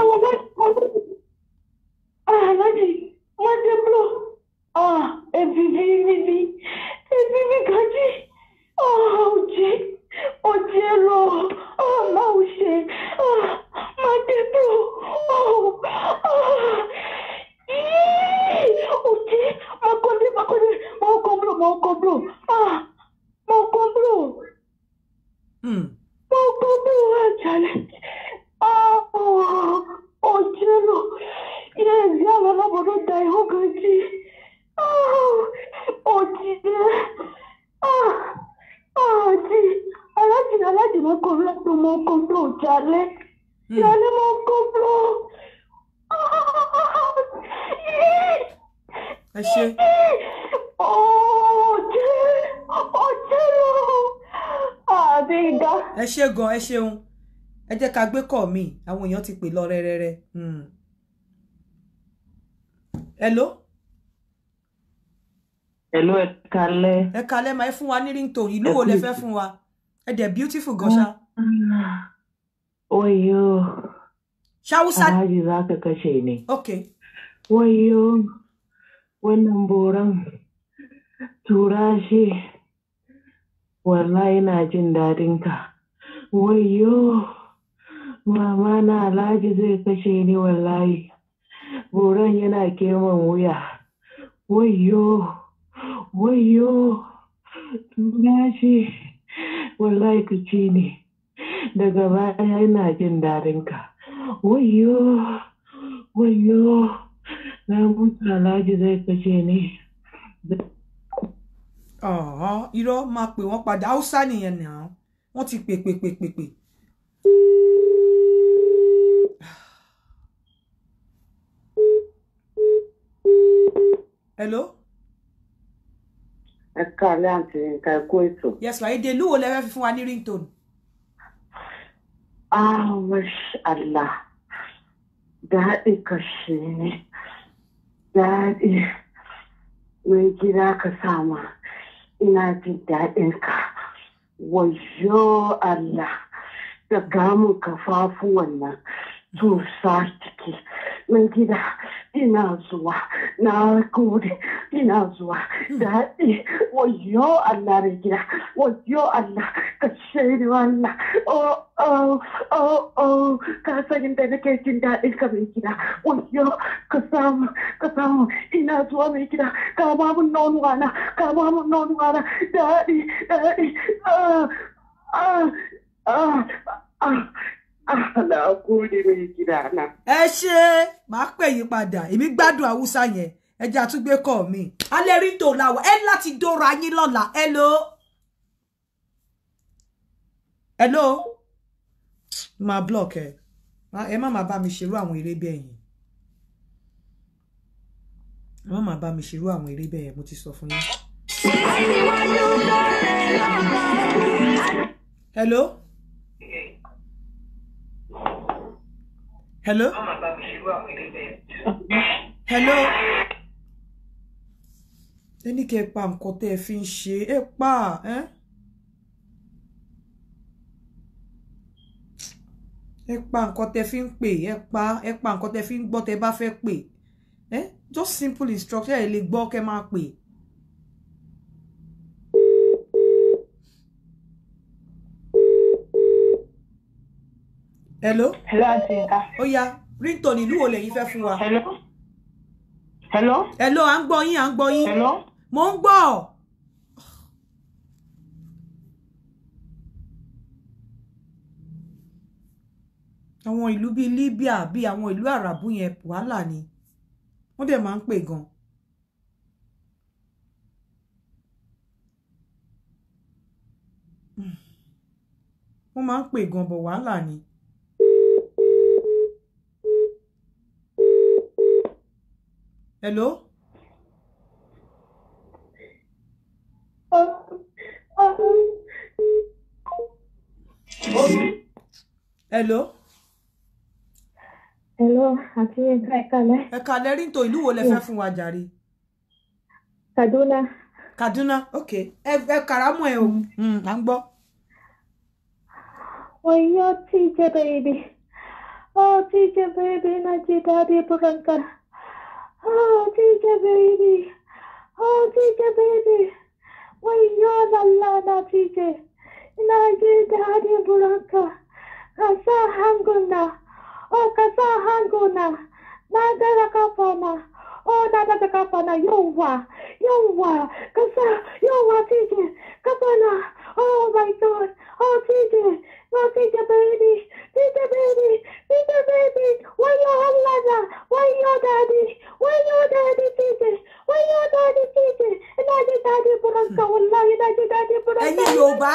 Ẹ ṣé gan ẹ ṣeun ẹ jẹ́ ká gbé kọ́ mi àwọn èèyàn ti pè lọ rẹ́rẹ́rẹ́. Hello. Hello ẹ kálẹ́. Ẹ kálẹ́ máa fún wa ní ringtone ìlú wo lẹ fẹ́ fún wa ẹ dẹ̀ beautiful gan ṣá. Oyo. Shausa. Alhaji za ka kashe ne. Okay. Oyo. Wannan boran tura shi wallahi na jin dadin ka. Wayo, mama na Alhaji zai kashe ni wallahi. Boran yana keman wuya. Wayo, tura shi wallahi ka ci ni. Daga baya ina jin dadin ka. Wayo, na mutu Alhaji zai kashe ni. Irọ́ máa pè wọ́n padà Hausa nìyẹn náà. Wọ́n ti pè. Hello? Ẹ káalẹ́ àǹtí nǹkan ẹ̀kọ́ ètò. Yes, ma èdè ìlú wo lẹ fẹ́ fi fún wa ní ringtone? Mashallah. Daɗi kashe ne. Daɗi. Mai gida ka sama. Ina jin daɗin ka. Wayo Allah. Da gamun kafafuwan nan. Tusa ciki. Mai gida ina zuwa. Na gode ina zuwa. Daɗi. Wayo Allah mai gida. Wayo Allah. Ka shaidi wannan. Ka san inda nake jin daɗin ka mai gida. Wayo ka samu ina zuwa mai gida. Ka ba mun nonuwa na. Daɗi. Na gode mai gida na. Ẹ ṣé máa pè yín padà èmi gbádùn Haúsá yẹn ẹ jẹ́ àtúgbé kọ́ mi Alẹ Ringtone la wà ẹ láti dóra yín lọ́la. Hello máa block ẹ má máa bá mi ṣerú àwọn eré bẹ́ẹ̀ yẹn ẹ má máa bá mi ṣerú àwọn eré bẹ́ẹ̀ yẹn mo ti sọ fún yín. Hello. Ẹni kẹ́ pa nǹkan tẹ́ fi ń ṣe ẹ pa nǹkan tẹ́ fi ń pè ẹ pa nǹkan tẹ́ fi ń gbọ́ tẹ́ bá fẹ́ pè just simple instruction ẹ lè gbọ́ kẹ́ máa pè. Hello. Hello, Aunty Nka. Ó yá, ringtone ìlú wo lẹ̀yin fẹ́ fún wa? Hello. Hello. Hello, à ń gbọ́ yín, à ń gbọ́ yín. Hello. Mo ń gbọ́. Àwọn ìlú bíi Libya, bíi àwọn ìlú Àràbù yẹn wàhálà ni. Wọ́n dẹ̀ máa ń pè gan. Wọ́n máa ń pè gan bọ̀ wàhálà ni. Hello? Hello? Hello, àti Nka ẹ káalẹ́. Ẹ káalẹ́ ringtone ìlú wo lẹ fẹ́ fún wa jàre? Kaduna. Kaduna, okay. Ẹ kàrámọ̀ ẹ o. À ń gbọ́. Wayo TJ baby. Oh TJ baby, na daddy buranka. Oh TJ baby. Oh TJ baby. Wayo la na TJ. Na daddy buranka. Kasa hanguna. Oh kasa hanguna. Na dara kapana. Oh na dara kapana yowa. Kasa yowa TJ. Kapana. Oh my God. Oh TJ. Oh, TJ baby, why you hollana? Why you daddy, TJ, and I did daddy Buranka, wallahi, I did daddy Buranka. Ẹ̀yin Yorùbá,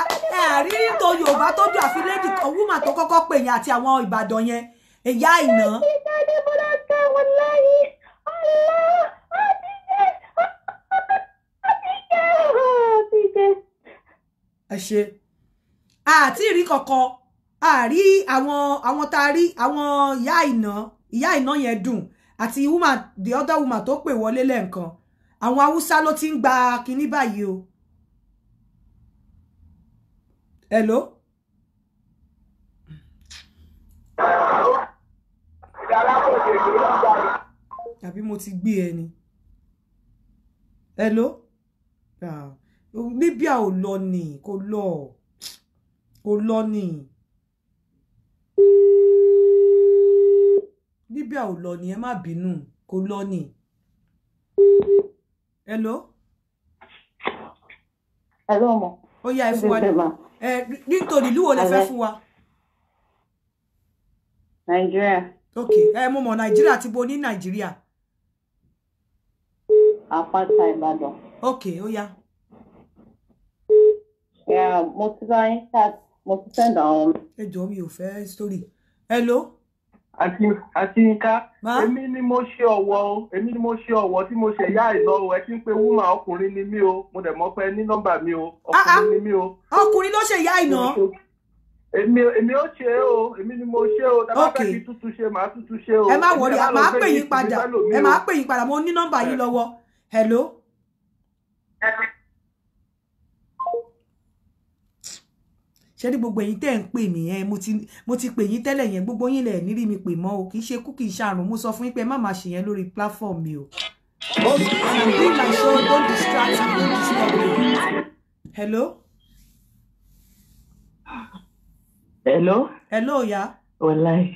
rí tó Yorùbá tó jù àfi lady woman tó kọ́kọ́ pè yín àti àwọn Ìbàdàn yẹn. Ìyá Àìná. Daddy Buranka, wallahi, Allah, TJ. Ẹ ṣé. Àti rí kankan àrí àwọn tá rí àwọn ìyá Àìná yẹn dùn àti woman the other woman tó pè wọlé lẹ́ǹkan àwọn Haúsá ló ti ń gba kinní báyìí o. Hello. Àbí mo ti gbé ẹni. Hello. Libya ò lọ ni kò lọ ni. Libya ò lọ ni ẹ má bínú kò lọ ni. Hello. Hello mo. Ó yá ẹ fún wa. Nítorí ìlú wo lẹ fẹ́ fún wa? Nigeria. Okay, mo mọ̀ Nigeria ti bo ní Nigeria. Àpáta Ìbàdàn. Okay, ó yá. Yeah, mo ti bá yín chat, mo ti send àwọn. Ẹ jọ̀ọ́ mi ò fẹ́ story. Hello. Àti Nka, èmi ni mo ṣe ọ̀wọ̀ tí mo ṣe ìyá Àìná o, ẹ ti ń pe wúmà ọkùnrin ni mí o, mo dẹ̀ mọ̀ pé ní nọ́mbà mi o, ọkùnrin ni mí o. Ọkùnrin ló ṣe ìyá Àìná. Èmi ó ṣe o, èmi ni mo ṣe o, tàbá fẹ́ kí tútù ṣe, màá tútù ṣe o. Ẹ má wọrí, màá pè yín padà, mo ní nọ́mbà yín lọ́wọ́. Hello. Ṣé ní gbogbo ẹ̀yin tẹ́ ń pè mí mo ti pè yín tẹ́lẹ̀ yẹn gbogbo yín lẹ̀ ní rí mi pè mọ́ o kì í ṣe kú kì í ṣàrùn mo sọ fún yín pé má máa ṣe yẹn lórí platform mi o. I'm doing my show, don't distract me, don't disturb me. Hello. Hello. Hello ya. Wallahi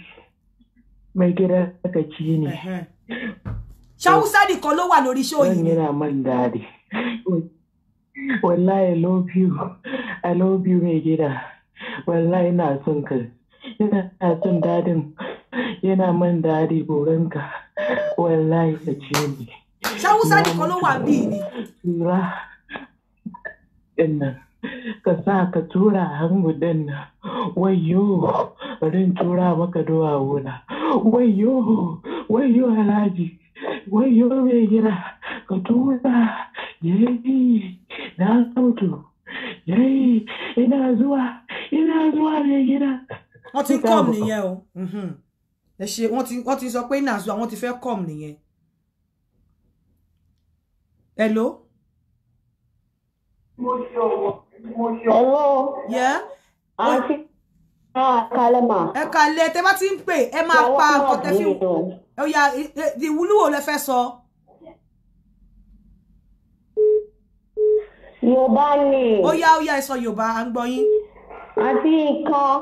mai gida ka ci ne. Ṣáwúsá nìkan ló wà lórí show yìí. Yana man dadi. Wallahi I love you mai gida. Wallahi ina son ka. Ina son dadin. Yana man dadi goranka. Wallahi ka ci ne. Ṣáwúsá nìkan ló wà bí ni. Lura. Inna ka sa ka tura hangu din nan. Wayo, rin tura maka duwa wuna. Wayo Alhaji. Wayo mai gida. Ka tura. Yayi, na mutu. Yayi, ina zuwa mai gida. Wọ́n ti come nìyẹn o. Ẹ ṣé wọ́n ti sọ pé ina zuwa wọ́n ti fẹ́ come nìyẹn. Hello. Hello. Yeah. Kalema. Ẹ kálẹ́ tẹ́ bá ti ń pè ẹ máa pa nǹkan tẹ́ fi. Ó yá ìwúlú wo lẹ fẹ́ sọ? Yorùbá ni. Ó yá ẹ sọ Yorùbá à ń gbọ́ yín. Àti nǹkan.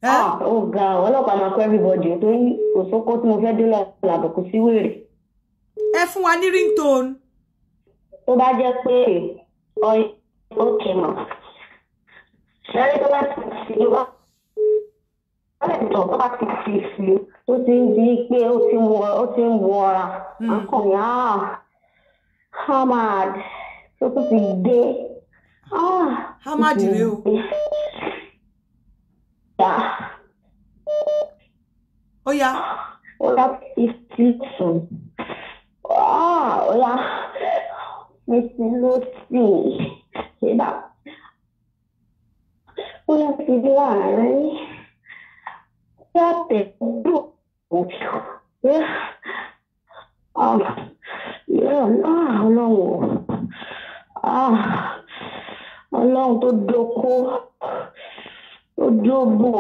Oh God, ọlọ́pàá máa kọ́ everybody torí kò sóko tí mo fẹ́ dé lọ́la kò sí wèrè. Ẹ fún wa ní ringtone. Tó bá jẹ́ pé okay mọ̀. Ṣẹ́rí tó bá ti fi wá. Tó bá ti fi sí tó ti ń di pé ó ti ń wọra. Akọ̀yìn Hamad tó tún ti dé. Hamad rèé o. Oya. Oya ìfìsùn. Oya ìfìsùn ló sì. Ṣébà. Oya ti di láàárín. Oya tẹ̀lé òjò. Ọlọ́run tó dóko. Ojobo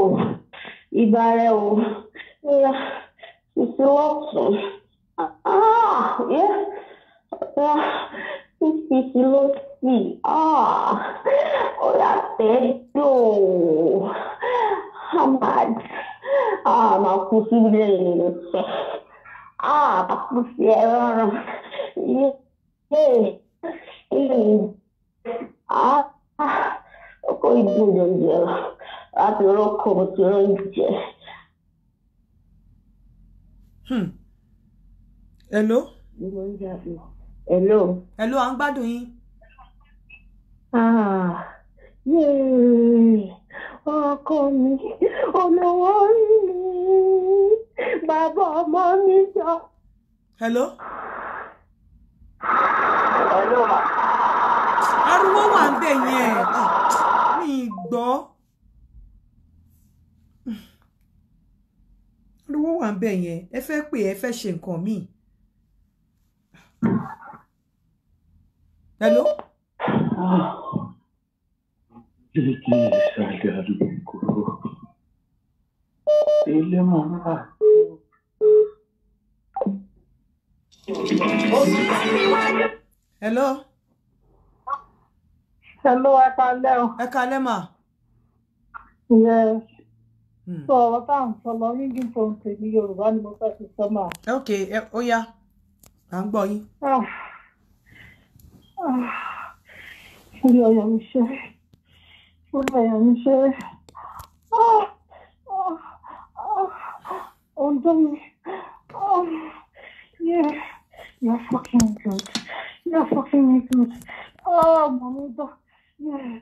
ibare o ya isi lọ́tún isi lọ́sí oya tẹ́lò Hamad ma kú sí ilé ìrìnṣẹ́ ma kú sí ẹ̀rọ ọkọ̀ ìdúró jẹ́ láti rọ́kọ̀ tí ó ń jẹ. Hello? Hello? Hello, à ń gbádùn yín. Ọkọ mi, olówó mi, bàbá ọmọ mi jọ. Hello? Hello, ma. Ariwo wà ń bẹ̀ yẹn. Mi gbọ́. Ariwo wà ń bẹ̀ yẹn. Ẹ fẹ́ pè ẹ fẹ́ ṣe nǹkan míì. Hello? Hello? Hello, ẹ káalẹ́ o. Ẹ káalẹ́ mà. Yes. So, ọ̀rọ̀ tá à ń sọ lọ ringtone tèmi Yorùbá ni mo fẹ́ fi sọ mà. Okay, ó yá. À ń gbọ́ yín. Orí ọyàn mi ṣe. Orí ọyàn mi ṣe. Ọ̀dọ́ mi. Yeah. You're fucking good. You're fucking me good. Mommy, yeah.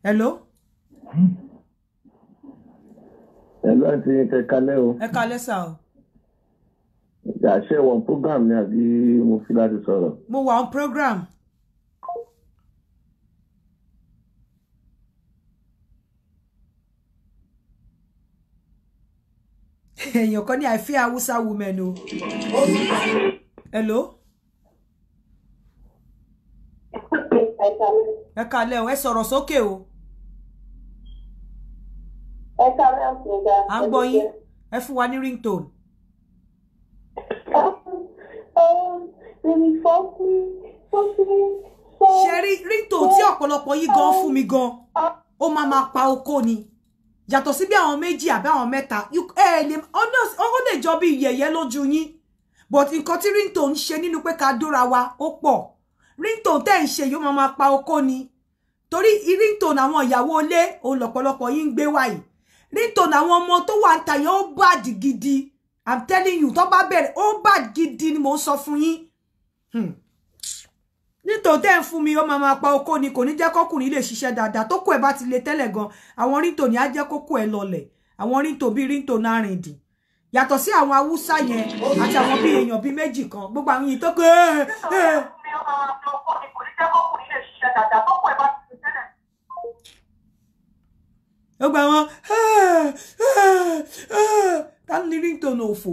Hello? Hello, àti ẹ káalẹ́ o. Ẹ káalẹ́ sà o. Ṣé wọ́n program ni àbí mo fi láti sọ̀rọ̀? Mo wà on program. Èèyàn kan ní I fear Hausa women o. Hello? Ẹ káalẹ́ o, ẹ sọ̀rọ̀ sókè o. Ẹ káalẹ́ ọ̀sìnká. À ń gbọ́ yín, ẹ fún wa ní ringtone. Ṣé ringtone tí ọ̀pọ̀lọpọ̀ yìí gan fún mi gan, ó máa pa oko ni. Yàtọ̀ sí bí àwọn méjì àbí àwọn mẹ́ta, ó lè jọ bí yẹ̀yẹ́ lójú yín. But nǹkan tí ringtone ṣe nínú pé ká dóra wa ó pọ̀. Ringtone tẹ́ ń ṣe yóò máa pa oko ni. Torí ringtone àwọn ìyàwó ilé òun lọ̀pọ̀lọpọ̀ yín ń gbé wáyìí. Ringtone àwọn ọmọ tó wà ń ta yẹn ó bad gidi. I'm telling you, tó bá bẹ̀rẹ̀ ó bad gidi ni mo ń sọ fún yín. Ringtone tẹ́ ń fún mi ó máa pa oko ni, kò ní jẹ́ kọ́kùnrin lè ṣiṣẹ́ dáadáa. Tó kù ẹ̀ bá ti le tẹ́lẹ̀ gan, àwọn ringtone á jẹ́ kókó ẹ̀ lọlẹ̀. Àwọn ringtone bí ringtone arìndì. Yàtọ̀ sí àwọn Haúsá yẹn àti àwọn bí èèyàn bí méjì kan, gbogbo àwọn yìí tó kù ó gba wọn ta ní ringtone òfò.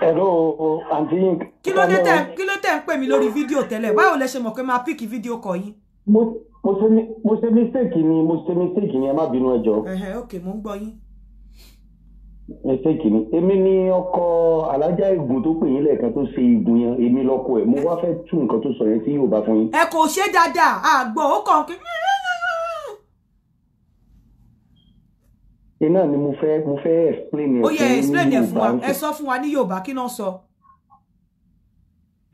Hello, Auntie. Kí ló dé tẹ́ ń pè mí lórí fídíò tẹ́lẹ̀? Báwo lẹ ṣe mọ̀ pé máa pick fídíò kọ yín? Mo ṣe mistake ni ẹ má bínú ẹ jọ̀ọ́. Okay, mo ń gbọ́ yín. Mistake ni. Èmi ni ọkọ Alájà Igun tó pè yín lẹ́ẹ̀kan tó ṣe igun yẹn. Èmi lọ́kọ ẹ̀. Mo wá fẹ́ tú nǹkan tó sọ yẹn sí Yorùbá fún yín. Ẹ kò ṣe dáadáa. Àgbọ̀ ó kàn kí. Iná ni mo fẹ́ explain ẹ̀. Ó yẹ explain ẹ̀ fún wa. Ẹ sọ fún wa ní Yorùbá kí náà sọ.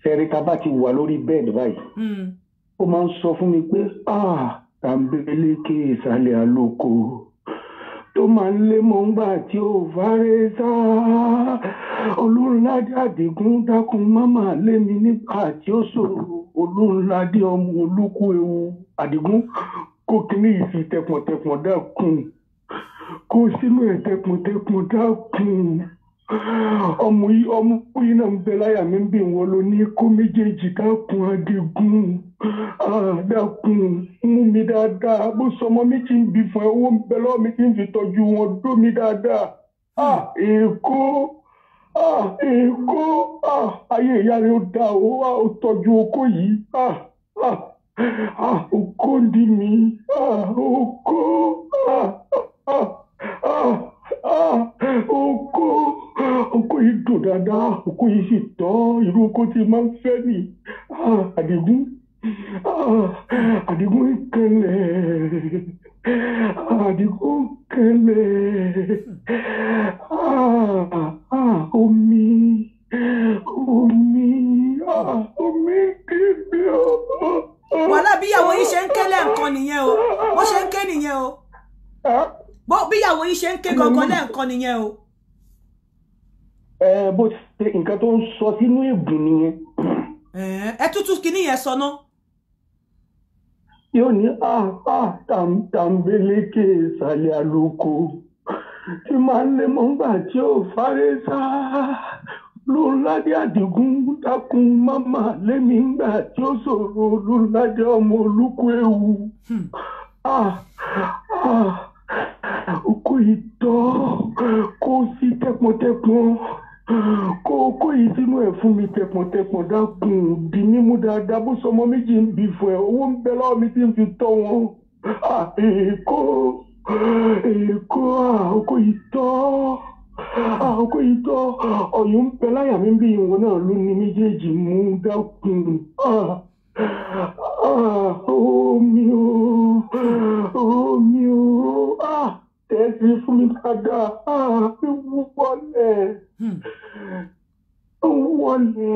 Ṣẹ́rí tá bá ti wà lórí bed báyìí. Ó máa ń sọ fún mi pé tàǹbẹ̀lẹ́kẹ ìsàlẹ̀ àlòkò tó máa ń lé mọ́ ńgbà tí ó fárẹ́ sá. Olúńládé Àdìgún dákun máma lé mi nígbà tí ó ṣòro. Olúńládé ọmọ olóko ewu. Àdìgún kó kíní ìfi tẹpọ̀tẹpọ̀ dákun. Kó sínú ẹ̀ tẹpọ̀tẹpọ̀ dákun. Ọmọ yìí náà ń bẹ láyà mi ń bí wọn ló ní kó méjèèjì dákun Àdìgún. Dákun mú mi dáadáa. Bó sọmọ méjì ń bí fún ẹ, owó ń bẹ lọ́wọ́ mi tí ń fi tọ́jú wọn dó mi dáadáa. Èkó ayé ìyá rẹ̀ ó dá ó tọ́jú oko yìí. Oko ń dí mi. Oko yìí dùn dáadáa. Oko yìí sì tọ́ irú oko tí máa ń fẹ́ nì. Àdìgún ìkẹlẹ̀. Àdìgún ìkẹlẹ̀. Omi kíbi o. Wàhálà bí ìyàwó yìí ṣe ń kẹ́lẹ̀ nǹkan nìyẹn o. Bó ṣe ń ké nìyẹn o. Bí ìyàwó yìí ṣe ń ké gangan lẹ́ẹ̀kan nìyẹn o. Bó ṣe nǹkan tó ń sọ sínú ègùn nìyẹn. Ẹ tútù kíní yẹn sọ ná. Yóò ní tàǹbẹ̀lẹ́kẹ ìsàlẹ̀ àlòkò tí máa ń lé mọ́ ńgbà tí ó fárẹ́ sá. Olúńládé Àdìgún dákun máma lé mi ńgbà tí ó ṣòro. Olúńládé ọmọ olóko ewu. Oko ìtọ́ kó sí tẹpọ̀tẹpọ̀. Kó yìí sínú ẹ̀ fún mi tẹpọ̀tẹpọ̀ dákun. Di mímú dáadáa. Bó sọmọ méjì ń bí fún ẹ, owó ń bẹ lọ́wọ́ mi tí ń fi tọ́ wọn. Oko ìtọ́. Oko ìtọ́. Ọ̀yún ń bẹ láyà mi bí ìwọ̀n náà ló ní méjèèjì mú dákun. Omi o. Tẹ́sí fún mi dáadáa. Wọlé.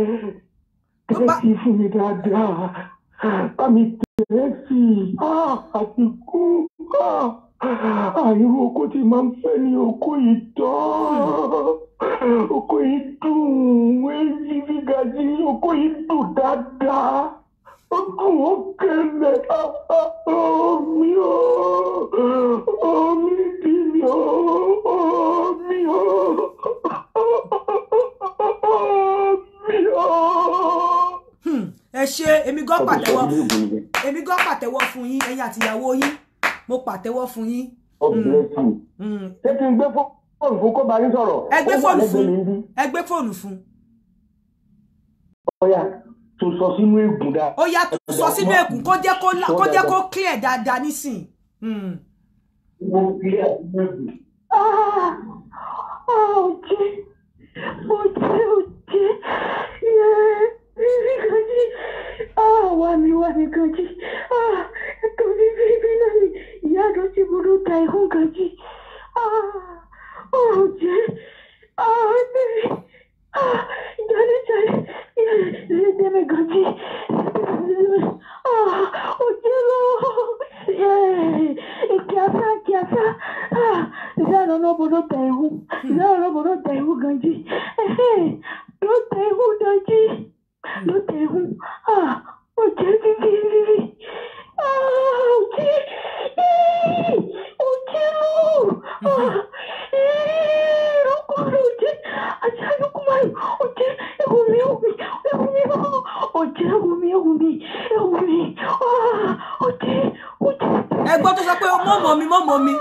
Tẹ́sí fún mi dáadáa. Bámi tẹ́sí. Àdìgún. Irú oko tí máa ń fẹ́ ní oko ìtọ́. Oko ìdùn. Èyí gàjí. Oko ìdùn dáadáa. Ogun ó kẹlẹ̀. Omi o. Omi bí mi o. Omi o. Ẹ ṣe èmi gan pàtẹ́wọ́ fún yín ẹ̀yin àti ìyàwó yín. Mo pàtẹ́wọ́ fún yín. Ṣé kí n gbé fóònù fún kó bá yín sọ̀rọ̀? Ẹ gbé fóònù fún. Ó yá tó sọ sínú ègùn dáa. Ó yá tó sọ sínú ègùn kó jẹ́ kó clear dáadáa nísìn. Wami gaji. Eto bibi na ni. Ìyá do ti buru ta ihun gaji. Oje. Baby. Jale. Let me gaji. Oje lo. Kiasa. Ìyá no buru ta ihun. Ìyá no buru ta ihun gaji. Lo ta ihun gaji. Lo ta ihun. Oje bibi. Oje lo. Ẹgbọ́n tó sọ pé mọ́mọ́ mi.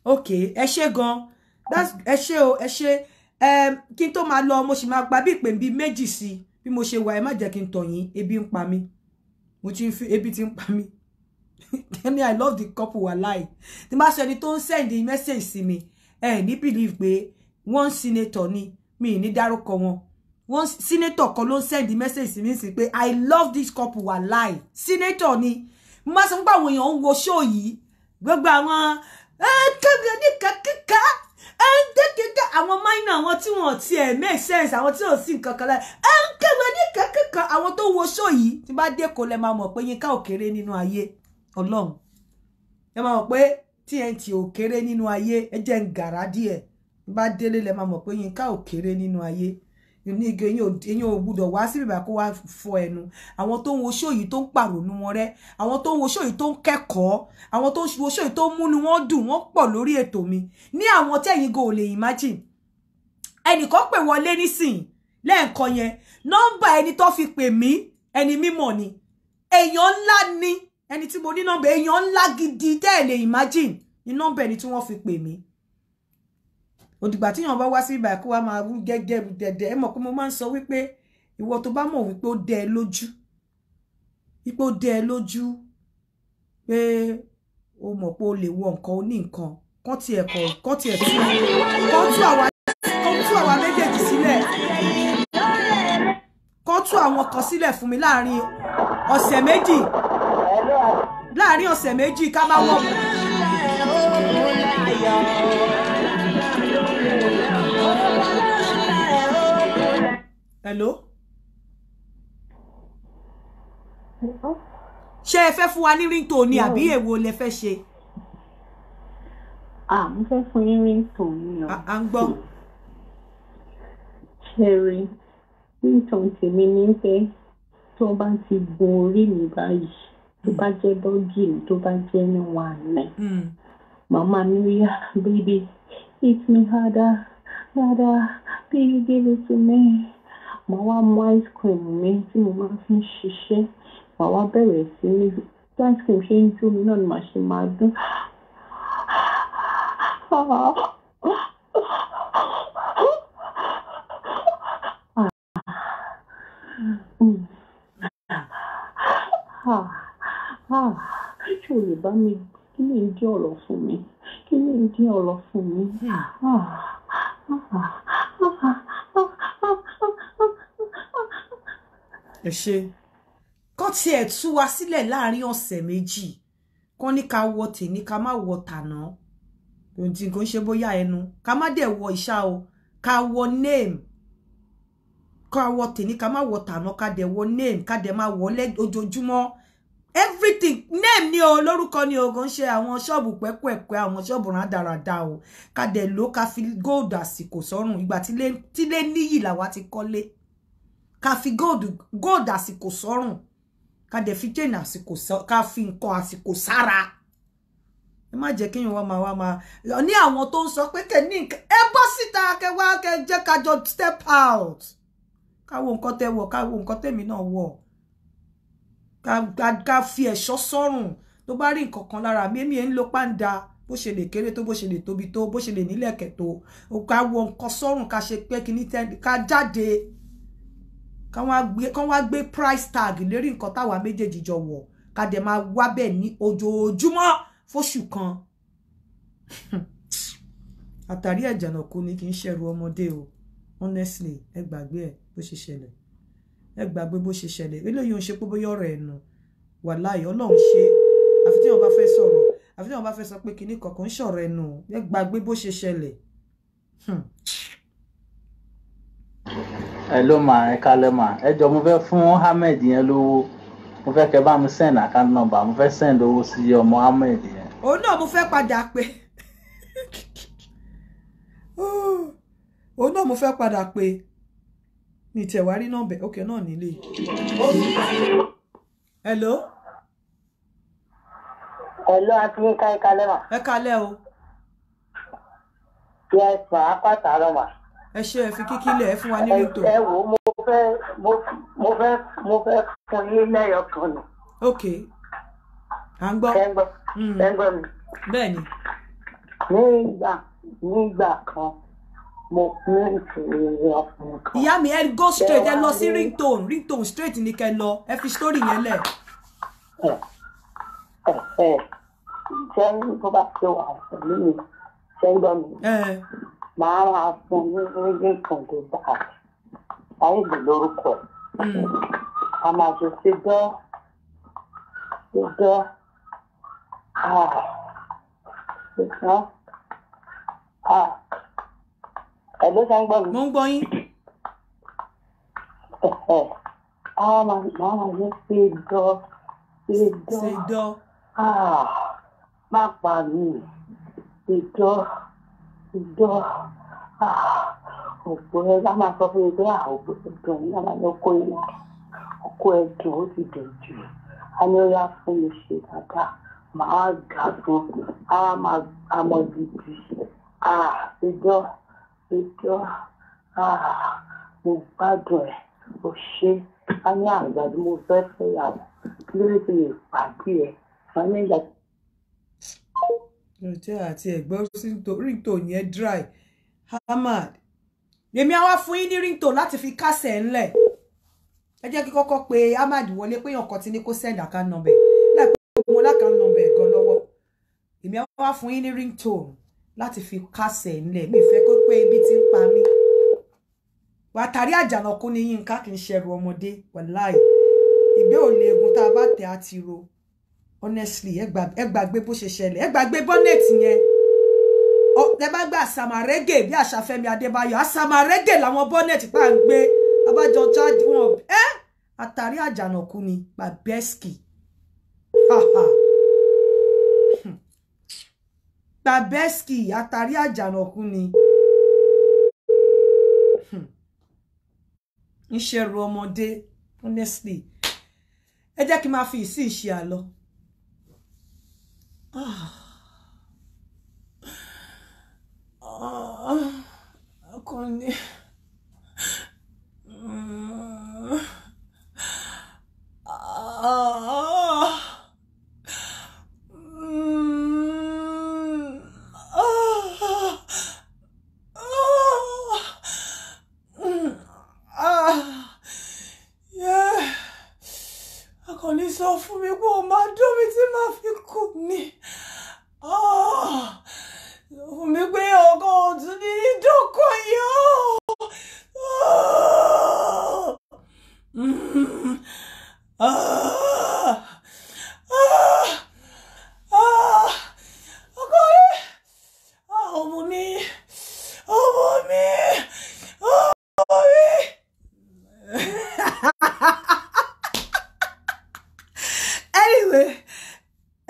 Okay, ẹ ṣé gan. that's ẹ ṣé o ẹ ṣé kí n tó máa lọ mo sì máa gba bí ìpè bí méjì sí bí mo ṣe wà ẹ má jẹ́ kí n tọ̀ yín ebi ń pa mí mo ti ń fi ebi ti ń pa mí I love the couple wallahi tí bá sọ ẹni tó ń send message sí mi ní believe pé one senator ni mi ní dárúkọ wọn one senator kan ló ń send message sí mi sí pé I love this couple wallahi senator ni mo máa sọ pé àwọn èèyàn ń wo show yìí gbogbo àwọn kẹ́gbẹ́ ní kàkíkà àwọn minor àwọn tí wọ́n ti make sense àwọn tí ò sí nǹkan kan láì kẹ́gbẹ́ ní kàkíkà àwọn tó wo show yìí tí bá dé kò lè máa mọ̀ pé Yínká ò kéré nínú ayé Ọlọ́run ẹ máa mọ̀ pé TNT ò kéré nínú ayé ẹ jẹ́ ń gàrà díẹ̀ bá délé lẹ máa mọ̀ pé Yínká ò kéré nínú ayé ní ige eyín ò gbúdọ̀ wá sí bíbá kó wá fọ ẹnu àwọn tó ń wo show yìí tó ń pàrònú wọn rẹ́ àwọn tó ń wo show yìí tó ń kẹ́kọ̀ọ́ àwọn tó ń wo show yìí tó ń múnú wọn dùn wọ́n pọ̀ lórí ètò mi ní àwọn tẹ́yin go lè imagine ẹnìkan pè wọlé nísìn lẹ́ẹ̀kan yẹn nọ́mbà ẹni tó fi pè mí ẹni mímọ̀ ni èèyàn ńlá ni ẹni tí mo ní nọ́mbà èèyàn ńlá gidi tẹ́ lè imagine ní nọ́mbà ẹni tí wọ́n fi pè mí òdìgbà tí yàn bá wá sí ibà kó wá máa rú gẹ́gẹ́ dẹ̀dẹ̀ ẹ mọ̀ pé mo máa ń sọ wípé ìwọ tó bá mọ̀ wípé ó dẹ ẹ lójú wípé ó dẹ ẹ lójú pé o mọ̀ pé o lè wọ nǹkan o ní nǹkan kán tiẹ̀ tú àwa méjèèjì sílẹ̀ kán tú àwọn kan sílẹ̀ fún mi láàrin ọ̀sẹ̀ méjì ká máa wọ̀ Hello? Ṣé ẹ fẹ́ fún wa ní ringtone ni àbí èwo lẹ fẹ́ ṣe? Mo fẹ́ fún yín ringtone ni o. À ń gbọ́. Ṣeré ringtone tèmi ní pé tó bá ti gun orí mi báyìí tó bá jẹ́ dọ́gì mi tó bá jẹ́ ní wàhálà. Màmá mi rí baby hit me harder baby give it to me. Màá wá mú ice cream mi tí mo máa fi ń ṣiṣẹ́ màá wá bẹ̀rẹ̀ sí ní ice cream ṣe ń jó mi náà ni màá ṣe máa dún. Ṣé o lè bá mi kí ni ìdí ọ̀rọ̀ fún mi kí ni ìdí ọ̀rọ̀ fún mi. Ẹ ṣé kọ́ tiẹ̀ tú wa sílẹ̀ láàrin ọ̀sẹ̀ méjì kọ́ ní ká wọ tèmi ká má wọ tàná ohun tí nǹkan ṣe bóyá ẹnu ká má dẹ̀ wọ ìṣá o ká wọ name ká wọ tèmi ká má wọ tàná ká dẹ̀ wọ name ká dẹ̀ má wọ ojoojúmọ́ everything name ni o lórúkọ ni o kò ń ṣe àwọn ṣọ́ọ̀bù pẹ́pẹ́pẹ́ àwọn ṣọ́ọ̀bù rádaràda o ká dẹ̀ ló ká fi gold àsìkò sọ́rùn ìgbà tílé níyì làwa ti kọ́lé ká fi gold àsìkò sọ́rùn ká dẹ̀ fi chain àsìkò ká fi nǹkan àsìkò sára ẹ má jẹ́ kéèyàn wá máa ní àwọn tó ń sọ pé kẹ́ ní nǹkan ẹ bọ́ síta kẹ́ wá kẹ́ jẹ́ ká jọ step out ká wo nǹkan tẹ́ wọ̀ ká wo nǹkan tèmi náà wọ̀ ká fi ẹ̀ṣọ́ sọ́rùn tó bá rí nǹkan kan lára mi èmi ń lo pàǹdà bó ṣe lè kéré tó bó ṣe lè tóbi tó bó ṣe lè nílẹ̀kẹ̀ tó ká wo nǹkan sọ́rùn ká ṣe pé kíní ká jáde kán wá gbé price tag lérí nǹkan táwa méjèèjì jọ wọ̀ ká dẹ̀ máa wá bẹ́ẹ̀ ní ojoojúmọ́ fóṣù kan àtàrí ẹ̀jànàkú ni kì í ṣẹ̀rù ọmọdé o honestly ẹ gbàgbé ẹ bó ṣe ṣẹlẹ̀ ẹ gbàgbé bó ṣe ṣẹlẹ̀ eléyìí ń ṣe pé bóyá ọ̀rọ̀ ẹnu wàláhì Ọlọ́run ṣe àfi tí wọ́n bá fẹ́ sọ̀rọ̀ àfi tí wọ́n bá fẹ́ sọ pé kinní kankan ń ṣọ̀rọ̀ ẹnu ẹ gbàgbé bó ṣe ṣẹlẹ̀. Hello ma ẹ kálẹ́ ma ẹ jọ mo fẹ́ fún Ahmed yẹn lówó mo fẹ́ kẹ́ bá mi send account number mo fẹ́ send owó sí ọmọ Ahmed yẹn. Òun náà mo fẹ́ padà pé òun náà mo fẹ́ padà pé mi tẹ̀ wá rí nọ́mbẹ̀ okay náà nílé. Hello. Hello àti Yínká ẹ kálẹ́ ma. Ẹ kálẹ́ o. Yes ma apátàárọ̀ ma. Ẹ ṣe ẹ fi kíkí lẹ̀ ẹ fún wa ní lẹ́tò. Ẹ wò mo fẹ́ fún yín lẹ́yọ̀ kan nù. Okay. À ń gbọ́. Ẹ ń gbọ́ mi. Bẹ́ẹ̀ni. Ní ìgbà nígbà kan mo ní ìṣòro ọkùnrin kan. Ìyá mi ẹ go straight ẹ lọ sí ringtone straight ní kẹ́ lọ ẹ fi story yẹn lẹ̀. Ṣé tó bá ṣe wà pẹ̀lú mi ṣé ń gbọ́ mi? Màá máa fún ní ringtone tó bá ayé ìlú lórúkọ ẹ̀. A máa ṣe ṣe dán ẹ̀ló ṣe ń gbọ́ mi? Mo ń gbọ́ yín. Màá máa ṣe ṣe dán. Má pa mí. Ṣe dán. Òpó ẹ bá máa sọ fún mi pé òpó ẹ̀dùn ní àmà ní ọkọ ìlà. Ọkọ ẹ̀dùn ó ti dùn jù. A ní ó yá fún mi ṣe dáadáa. Màá gà fún àmọ́ gidi. Ṣe dán. Mo gbádùn ẹ̀. Ó ṣe. A ní àgbàdo mo fẹ́ fẹ́yàwó. Kí ló dé tí mi pàdé ẹ̀? Wọ́n ní ìgbà. Ǹjẹ́ àti ẹ̀gbọ́n ringtone yẹn dry. Hamad. Èmi á wá fún yín ní ringtone láti fi kásẹ̀ ńlẹ̀. Ẹ jẹ́ kí kọ́kọ́ pé Hamad wọlé pé èèyàn kan ti ní kó send account number. Láìpẹ́ mo l'account number gan lọ́wọ́. Èmi á wá fún yín ní ringtone láti fi kásẹ̀ ńlẹ̀. Mi fẹ́ kó pé ibi tí ń pa mí. Wàtàrí àjànàkú ni Yínká kì í ṣẹrù ọmọdé. Wàláì. Ìgbé ò lè egun tá a bá tẹ̀ á ti ro. Honestly, ẹ gbàgbé bó ṣe ṣẹlẹ̀. Ẹ gbàgbé bonnet yẹn. Tẹ́ bá gbà àsàmàrégè bí Àṣàfẹ́mi Adébáyọ̀. Àsàmàrégè làwọn bonnet tá ń gbé. Abájọ charge wọn. Àtàrí àjànàkú ni Babeski. Babeski àtàrí àjànàkú ni. Ìṣẹ̀rù ọmọdé. Honestly. Ẹ jẹ́ kí n máa fi ìsí ìṣe àlọ. Ọkùnrin. Akọni sọ fún mi pé o máa dún mi tí máa fi kú ni. Fún mi pé ọkọ òtún ní ìdókò yìí.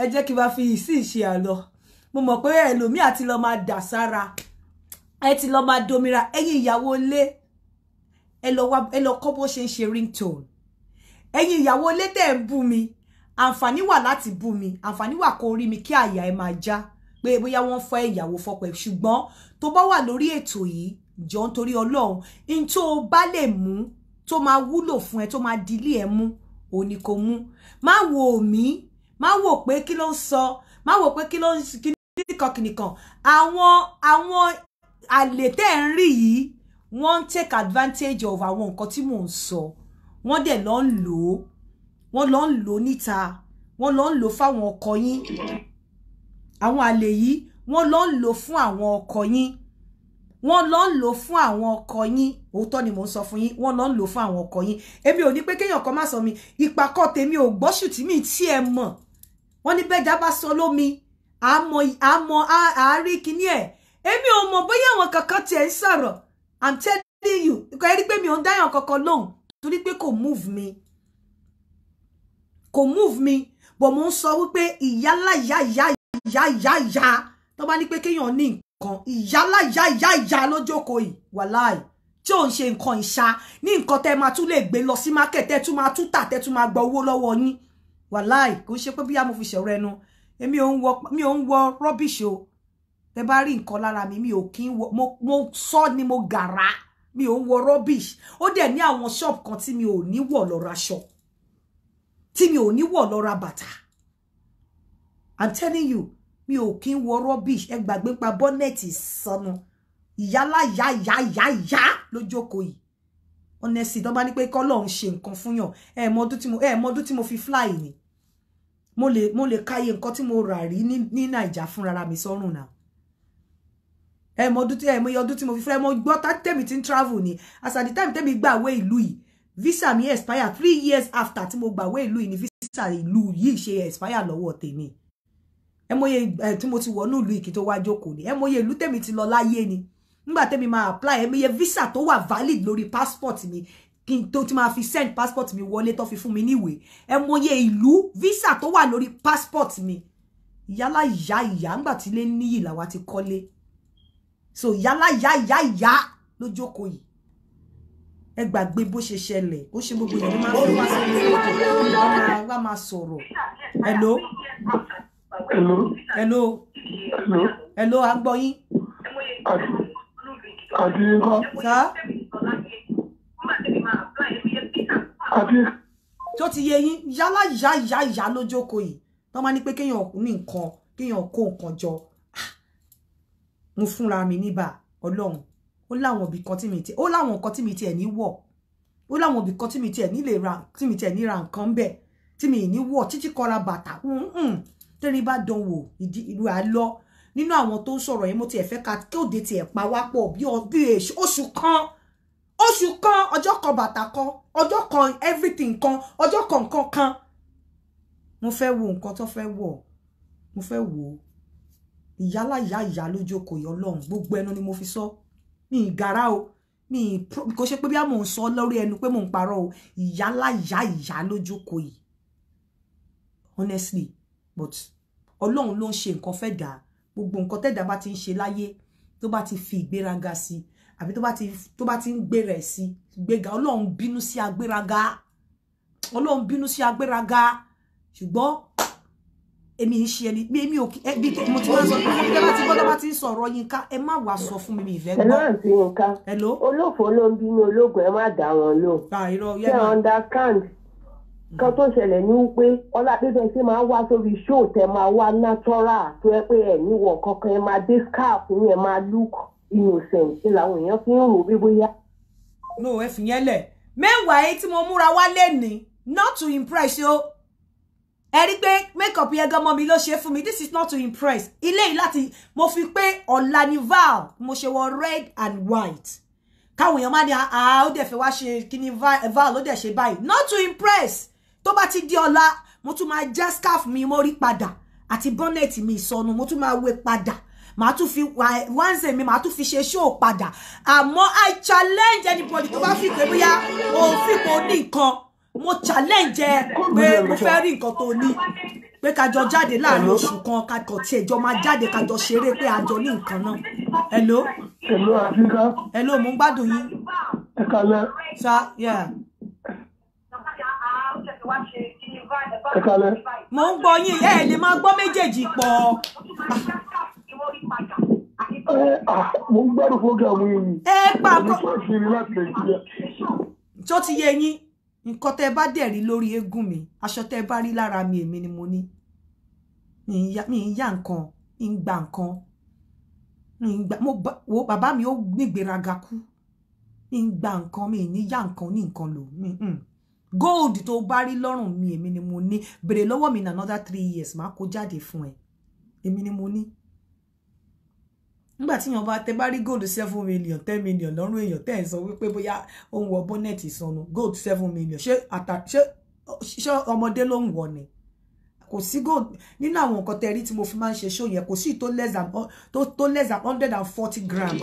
Ẹ jẹ́ kí n bá fi ìsí ìṣe àlọ. Mo mọ̀ pé ẹlòmí àti lọ máa dà sára. Ẹ ti lọ máa domira. Ẹ̀yin ìyàwó ilé. Ẹ lọ kọ́ bó ṣe ń ṣe ringtone. Ẹ̀yin ìyàwó ilé tẹ́ ń bú mi. Àǹfààní wà láti bú mi. Àǹfààní wà kó rí mi kí àyà ẹ máa já. Pé bóyá wọ́n fọ́ ìyàwó fọ́pẹ́. Ṣùgbọ́n tó bá wà lórí ètò yìí, jọ nítorí Ọlọ́run, in tó bá lè mú, tó máa wúlò fún ẹ, tó máa dilé ẹ mú, òní kò mú. Má wo mi. Má wò pé kí ló ń sọ, má wò pé kí ló ń kìnìkan. Àwọn àlè tẹ́ ń rí yìí, wọ́n take advantage of àwọn nǹkan tí mò ń sọ. Wọ́n dẹ̀ lọ ń lò ó. Wọ́n lọ ń lò níta. Wọ́n lọ ń lò fáwọn ọkọ yín. Àwọn àlè yìí, wọ́n lọ ń lò fún àwọn ọkọ yín. Wọ́n lọ ń lò fún àwọn ọkọ yín. Òótọ́ ni mò ń sọ fún yín. Wọ́n lọ ń lò fún àwọn ọkọ yín. Èmi ò ní pé kéèyàn kan má sọ mi. Ìpàkọ́ tèmi ò gbọ́ṣù tí mi tí ẹ mọ̀. Wọ́n ní bẹ́jà bá sọ lómi, àárí kíní ẹ̀. Èmi ò mọ̀ bóyá àwọn kankan tí ẹ ń sọ̀rọ̀. I'm telling you. Ìkọ̀ ẹ rí pé mi ò ń dáyàn kankan lóhùn. Torí pé kò move me. Kò move me. Bọ̀ mo ń sọ wípé ìyálà ìyá. Tó bá ní pé kéèyàn ní nǹkan. Ìyálà ìyá lójókòó yìí. Wàláì. Tí ò ń ṣe nǹkan ìṣá. Ní nǹkan tẹ́ máa tún lè gbé lọ sí market. Tẹ́ tún máa tún tà. Tẹ́ tún máa gba owó lọ́wọ́ yín. Wàláì kò ṣe pé bíyá mo fi ṣẹ̀rọ ẹnu èmi ò ń wọ rubbish o. Tẹ́ bá rí nǹkan lára mi ò kí ń wọ mo sọ ni mo gàrà mi ò ń wọ rubbish. Ó dẹ̀ ní àwọn shop kan tí mi ò ní wọ̀ lọ ra aṣọ tí mi ò ní wọ̀ lọ ra bàtà. I'm telling you mi ò kí ń wọ rubbish ẹ gbàgbé pa bonnet sọnù ìyálà ya ló jókòó yìí honestly tó bá ní pé k'Ọlọ́run ṣe nǹkan fún yàn ẹ mọ ọdún tí mo fi fly ni mo lè káyé nǹkan tí mo rà rí ní Naija fúnra mi sọ́rùn náà ẹ mọ ọdún tí mo fi fly mo gbọ́ tá tèmi tí ń travel ni as at the time tèmi gbàwé ìlú yìí visa mi expire 3 years after tí mo gbàwé ìlú yìí ni visa ìlú yìí ṣe expire lọ́wọ́ tèmi ẹ mọye tí mo ti wọnú ìlú yìí kí tó wá jókòó ni ẹ mọye ìlú tèmi ti lọ láyé ni nígbà tèmi máa apply ẹ mọye visa tó wà valid lórí passport mi kí n tó ti máa fi send passport mi wọlé tó fi fún mi níwèé ẹ mọye ìlú visa tó wà lórí passport mi yálà ìyá ńgbà tí lé níyì làwa ti kọ́lé so yálà ìyá ló jókòó yìí ẹ gbàgbé bó ṣe ṣẹlẹ̀ ó ṣe gbogbo ìyẹn máa ń sọ wá máa sọ̀rọ̀ hello à ń gbọ́ yín àti nǹkan tó ti yé yín yálà ìyá ló jókòó yìí tó máa ní pé kéèyàn ní nǹkan kéèyàn kó nǹkan jọ mo fúnra mi níbà Ọlọ́run ó láwọn ibì kan tí mi ti ó láwọn nǹkan tí mi ti ẹ̀ ní wọ̀ ó láwọn ibì kan tí mi ti ẹ̀ ní lè ra tí mi ti ẹ̀ ní ra nǹkan bẹ̀ tí mi ní wọ̀ títí kọra bàtà tẹ́ni bá dán wò ìlú àlọ́ nínú àwọn tó ń sọ̀rọ̀ yẹn mo ti ẹ̀ fẹ́ ka kéde ti ẹ̀ pa wá pọ̀ bí oṣù kan ọjọ́ kan bàtà kan ọjọ́ kan everything kan ọjọ́ kan nǹkan kan mo fẹ́ wo nǹkan tó fẹ́ wọ̀ mo fẹ́ wò ìyálà ìyá lójókòó yọ Ọlọ́run gbogbo ẹnu ni mo fi sọ mi ìgárá o mi kò ṣe pé bí mo ń sọ lórí ẹnu pé mo ń parọ́ o ìyálà ìyá lójókòó yìí honestly but Ọlọ́run ló ń ṣe nǹkan fẹ́ dà gbogbo nǹkan tẹ́dà bá ti ń ṣe láyé tó bá ti fi ìgbéraga sí àbí tó bá ti ń gbéra ẹ̀ sí gbéga Ọlọ́run bínú sí agbéraga ṣùgbọ́n èmi ń ṣe ẹni èmi ò bí mo ti máa sọ pé tẹ́ bá ti ń sọ̀rọ̀ Yínká ẹ má wá sọ fún mi ìfẹ́ gbọ́. Hello àǹtí Yínká. Hello. Olófò ló ń bínú ológun ẹ má dá wọn lò. Ṣé understand kan tó ṣẹlẹ̀ ní wípé Ọlábíbẹ̀ ṣe máa wá sórí show tẹ máa wá natural tó yẹ pé ẹ̀ níwọ̀n kankan ẹ máa dé scarf ní ẹ máa look innocent ṣe làwọn èèyàn fi ń rò bí bóyá. No ẹ fi yẹn lẹ̀ mẹ́wàá tí mo múra wá lẹ́ni not to impress yo ẹ rí pé makeup yẹn gan mọ́ mi ló ṣe fún mi this is not to impress ilé yìí láti mo fi pé ọ̀la ni val mo ṣe wọ red and white káwọn èèyàn máa ní ó dẹ̀ fẹ́ wá ṣe kíní val ó dẹ̀ ṣe báyìí not to impress tó bá ti di ọ̀la mo tún máa já scarf mi mórí padà àti bonnet mi ìsọnù mo tún máa wé padà màá tún fi wáńsẹ̀ mi màá tún fi ṣe show padà àmọ́ I challenge anybody tó bá fi pé bóyá òfin kò ní nǹkan mo challenge pé mo fẹ́ rí nǹkan tó ní pé kájọ jáde láàrin oṣù kan kájọ tí ẹjọ́ máa jáde kájọ ṣeré pé àjọ ní nǹkan náà hello Àfíkà hello mo ń gbádùn yín ẹ kálẹ́ sa yeah ẹ kálẹ́ mo ń gbọ́ yín ẹ lè máa gbọ́ méjèèjì pọ̀ mo ń gbádùn fúrógàmù yìí pa láti Nàìjíríà tó ti yé yín nǹkan tẹ́ bá dẹ̀ rí lórí eégún mi aṣọ tẹ́ bá rí lára mi èmi ni mo ní mi ń yá nǹkan ń gba nǹkan wo bàbá mi ó nígbéraga kú ń gba nǹkan mi ní yá nǹkan ní nǹkan lò gold tó bá rí lọ́rùn mi èmi ni mo ní bèrè lọ́wọ́ mi in another 3 years máa kó jáde fún ẹ èmi ni mo ní nígbà tí yan bá tẹ́ bá rí gold 7 million 10 million lọ́rùn èèyàn tẹ́ ẹ̀ sọ wípé bóyá ó ń wọ bonnet ìsọnù gold 7 million ṣé ọmọdé ló ń wọ ni kò sí gold nínú àwọn nǹkan tẹ́ rí tí mo fi máa ń ṣe show yẹn kò sí tó less than 140 grams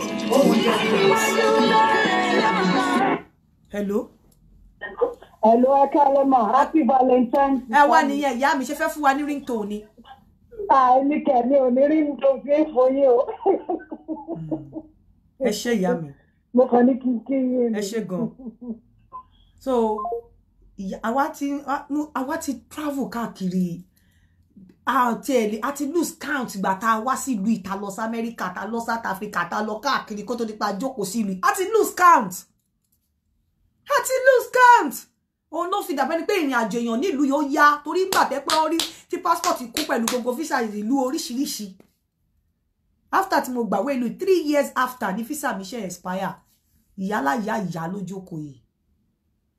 200 grams. Hello. Hello, ẹ kálẹ́ ma, happy Valentine's. Ẹ wá nìyẹn ìyá mi ṣe fẹ́ fún wa ní ringtone ni. Èmi kẹ̀mí ò ní ringtone fi fún yín o. Ẹ ṣé ìyá mi. Mo kàn ní kí yín. Ẹ ṣé gan. So àwa ti travel káàkiri a ti lose count gbà tá a wá sí ìlú ìta lọ sí America tá lọ South Africa tá lọ káàkiri kó tó nípa jókòó sí ìlú a ti lose count. òun ló fi dàbẹ́ ni pé ìrìn àjò èèyàn nílùú yóò yá torí nígbà tẹ́ pé ó rí tí passport kú pẹ̀lú gbogbo visa ìlú oríṣiríṣi after tí mo gbàwé ìlú 3 years after ní visa mi ṣe expire ìyálà ìyá lójókòó yìí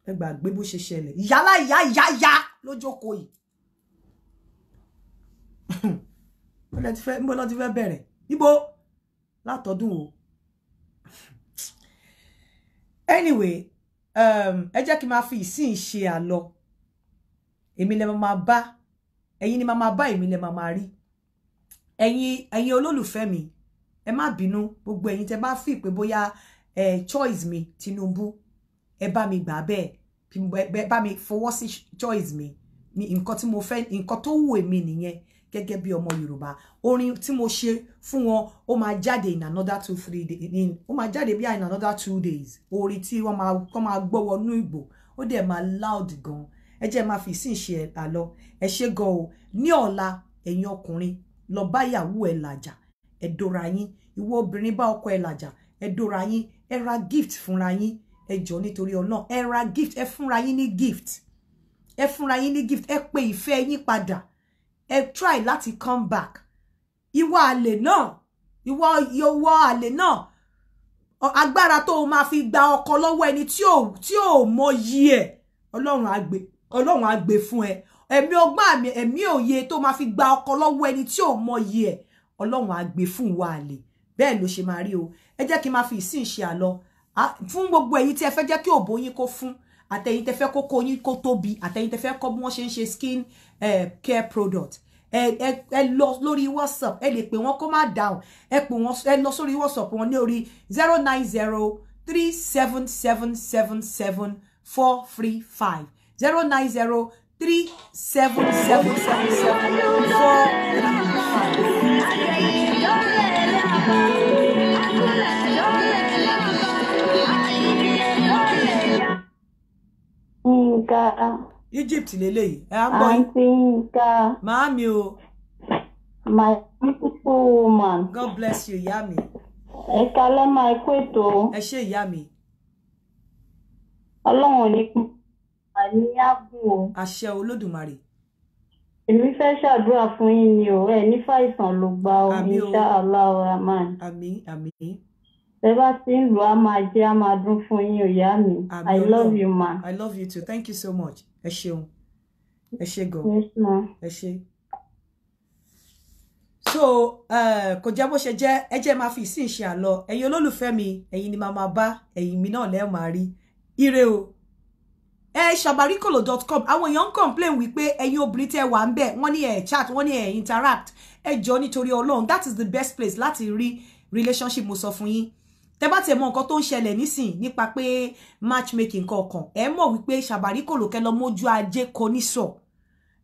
ẹ gbàgbé bó ṣe ṣẹlẹ̀ ìyálà ìyá lójókòó yìí mo lọ ti fẹ́ bẹ̀rẹ̀ níbo látọdún o anyway ẹ jẹ́ kí n máa fi ìsìn ṣe àlọ èmi lẹ máa bá ẹ̀yin ni máa bá èmi lẹ máa rí ẹ̀yin olólùfẹ́ mi ẹ má bínú gbogbo ẹ̀yin tẹ́ bá fi pé bóyá choice mi Tinubu ẹ bá mi gbà bẹ́ẹ̀ bá mi fọwọ́ sí choice mi nǹkan tí mo fẹ́ nǹkan tó wù èmi nìyẹn gẹ́gẹ́ bí ọmọ Yorùbá orin tí mo ṣe fún wọn ó máa jáde in another 2-3 days ó máa jáde bí in another 2 days orin tí wọ́n máa gbọ́ wọnú ìgbò ó dẹ̀ máa loud gan ẹ jẹ́ máa fi ìsìn ṣe àlọ ẹ ṣe gan o ní ọ̀la ẹ̀yin ọkùnrin lọ bá ìyàwó ẹ làjà ẹ dóra yín ìwọ obìnrin bá ọkọ ẹ làjà ẹ dóra yín ẹ ra gift fúnra yín ẹ jọ̀ọ́ nítorí Ọlọ́run ẹ ra gift ẹ fúnra yín ní gift ẹ fúnra yín ní gift ẹ pè ìfẹ́ yín padà ẹ try láti come back ìwọ àlè náà ìwọ àlè náà agbára tó o máa fi gba ọkọ lọ́wọ́ ẹni tí ò mọ yí ẹ Ọlọ́run á gbé fún ẹ ẹ̀mí ọgbọ́n ẹ̀mí òye tó máa fi gba ọkọ lọ́wọ́ ẹni tí ò mọ yí ẹ Ọlọ́run á gbé fún ìwọ àlè bẹ́ẹ̀ ló ṣe máa rí o ẹ jẹ́ kí n máa fi ìsìn ṣe àlọ fún gbogbo ẹ̀yin tí ẹ fẹ́ jẹ́ kí òbò yín kó fún àtẹ̀yin tẹ́ fẹ́ kókó yín kó tóbi àtẹ̀yin tẹ́ fẹ́ kọ́ bí wọ́n ṣe ń ṣe skin care product ẹ lọ lórí WhatsApp ẹ lè pè wọ́n kó má down ẹ pè wọ́n ẹ lọ sórí WhatsApp wọn ní orí 09037777435 Egypt leleyi ẹ á gbọ́ Aunty Nka. Màámi o. My beautiful woman. God bless you, ìyá mi. Ẹ kálẹ́ máa kú ètò. Ẹ ṣé ìyá mi. Ọlọ́run ní kú àní ààbò o. Àṣẹ Olódùmarè. Èmi fẹ́ ṣàdúrà fún yín ni o. Ẹ ní fàìsàn ló gbà o. Insha Allah Rahman. Àmín àmín. Ẹ bá ti ń lò á máa jẹ́ á máa dún fún yín o ìyá mi. I love you ma. I love you too. Thank you so much. Ẹ ṣeun. Ẹ ṣé gan. Yes ma. Ẹ ṣé. So kò jẹ́ bó ṣe jẹ́ ẹ jẹ́ máa fi ìsìn ṣe àlọ ẹ̀yin olólùfẹ́ mi ẹ̀yin ni máa bá ẹ̀yin mi náà lẹ́ẹ̀ máa rí ire o sabarikolo.com àwọn èèyàn ń complain wípé ẹ̀yin obìnrin tẹ́ wà ń bẹ̀ wọ́n ní ẹ chat wọ́n ní ẹ interact ẹ jọ̀ọ́ nítorí Ọlọ́run that is the best place láti rí relationship mo sọ fún yín tẹ́ bá tiẹ̀ mọ̀ nǹkan tó ń ṣẹlẹ̀ nísìn nípa pé matchmaking kọ̀ọ̀kan ẹ mọ̀ wípé sabarikolo kẹ́ lọ mójú ajé kò ní sọ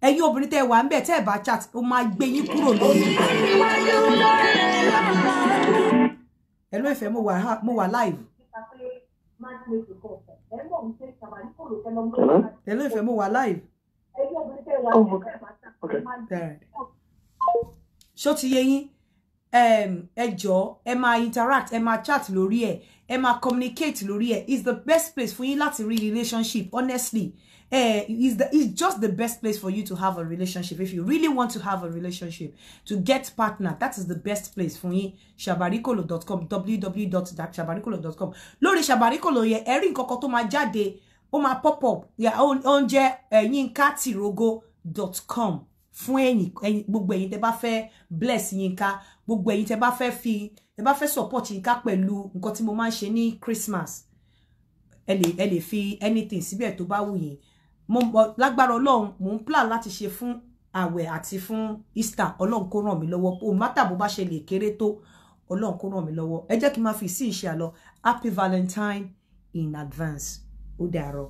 ẹ̀yin obìnrin tẹ́ wà ń bẹ̀ tẹ́ bá chat ó máa gbé yín kúrò lórí hello ìfẹ́ mo wà live hello ìfẹ́ mo wà live ṣó ti yé yín ẹ jọ̀ọ́ ẹ máa interact ẹ máa chat lórí ẹ ẹ máa communicate lórí ẹ is the best place for yín láti rí relationship honestly it's just the best place for you to have a relationship if you really want to have a relationship to get partner that is the best place for you sabarikolo.com www.sabarikolo.com lórí sabarikolo yẹ ẹ rí nǹkan kan tó máa jáde ó máa pop up oúnjẹ yinkatirogo.com fún ẹ̀yin gbogbo ẹ̀yin tẹ́ bá fẹ́ bless Yinka gbogbo ẹ̀yin tẹ́ bá fẹ́ support Yinka pẹ̀lú nǹkan tí mo máa ń ṣe ní Christmas ẹ lè fi anything síbẹ̀ tó bá wù yín mo lágbára Ọlọ́run mo ń plan láti ṣe fún àwẹ̀ àti fún Easter Ọlọ́run kó ràn mí lọ́wọ́ o mátà bó bá ṣe lè kéré tó Ọlọ́run kó ràn mí lọ́wọ́ ẹ jẹ́ kí n máa fi sí ìṣe àlọ happy Valentine in advance ó dàárọ̀.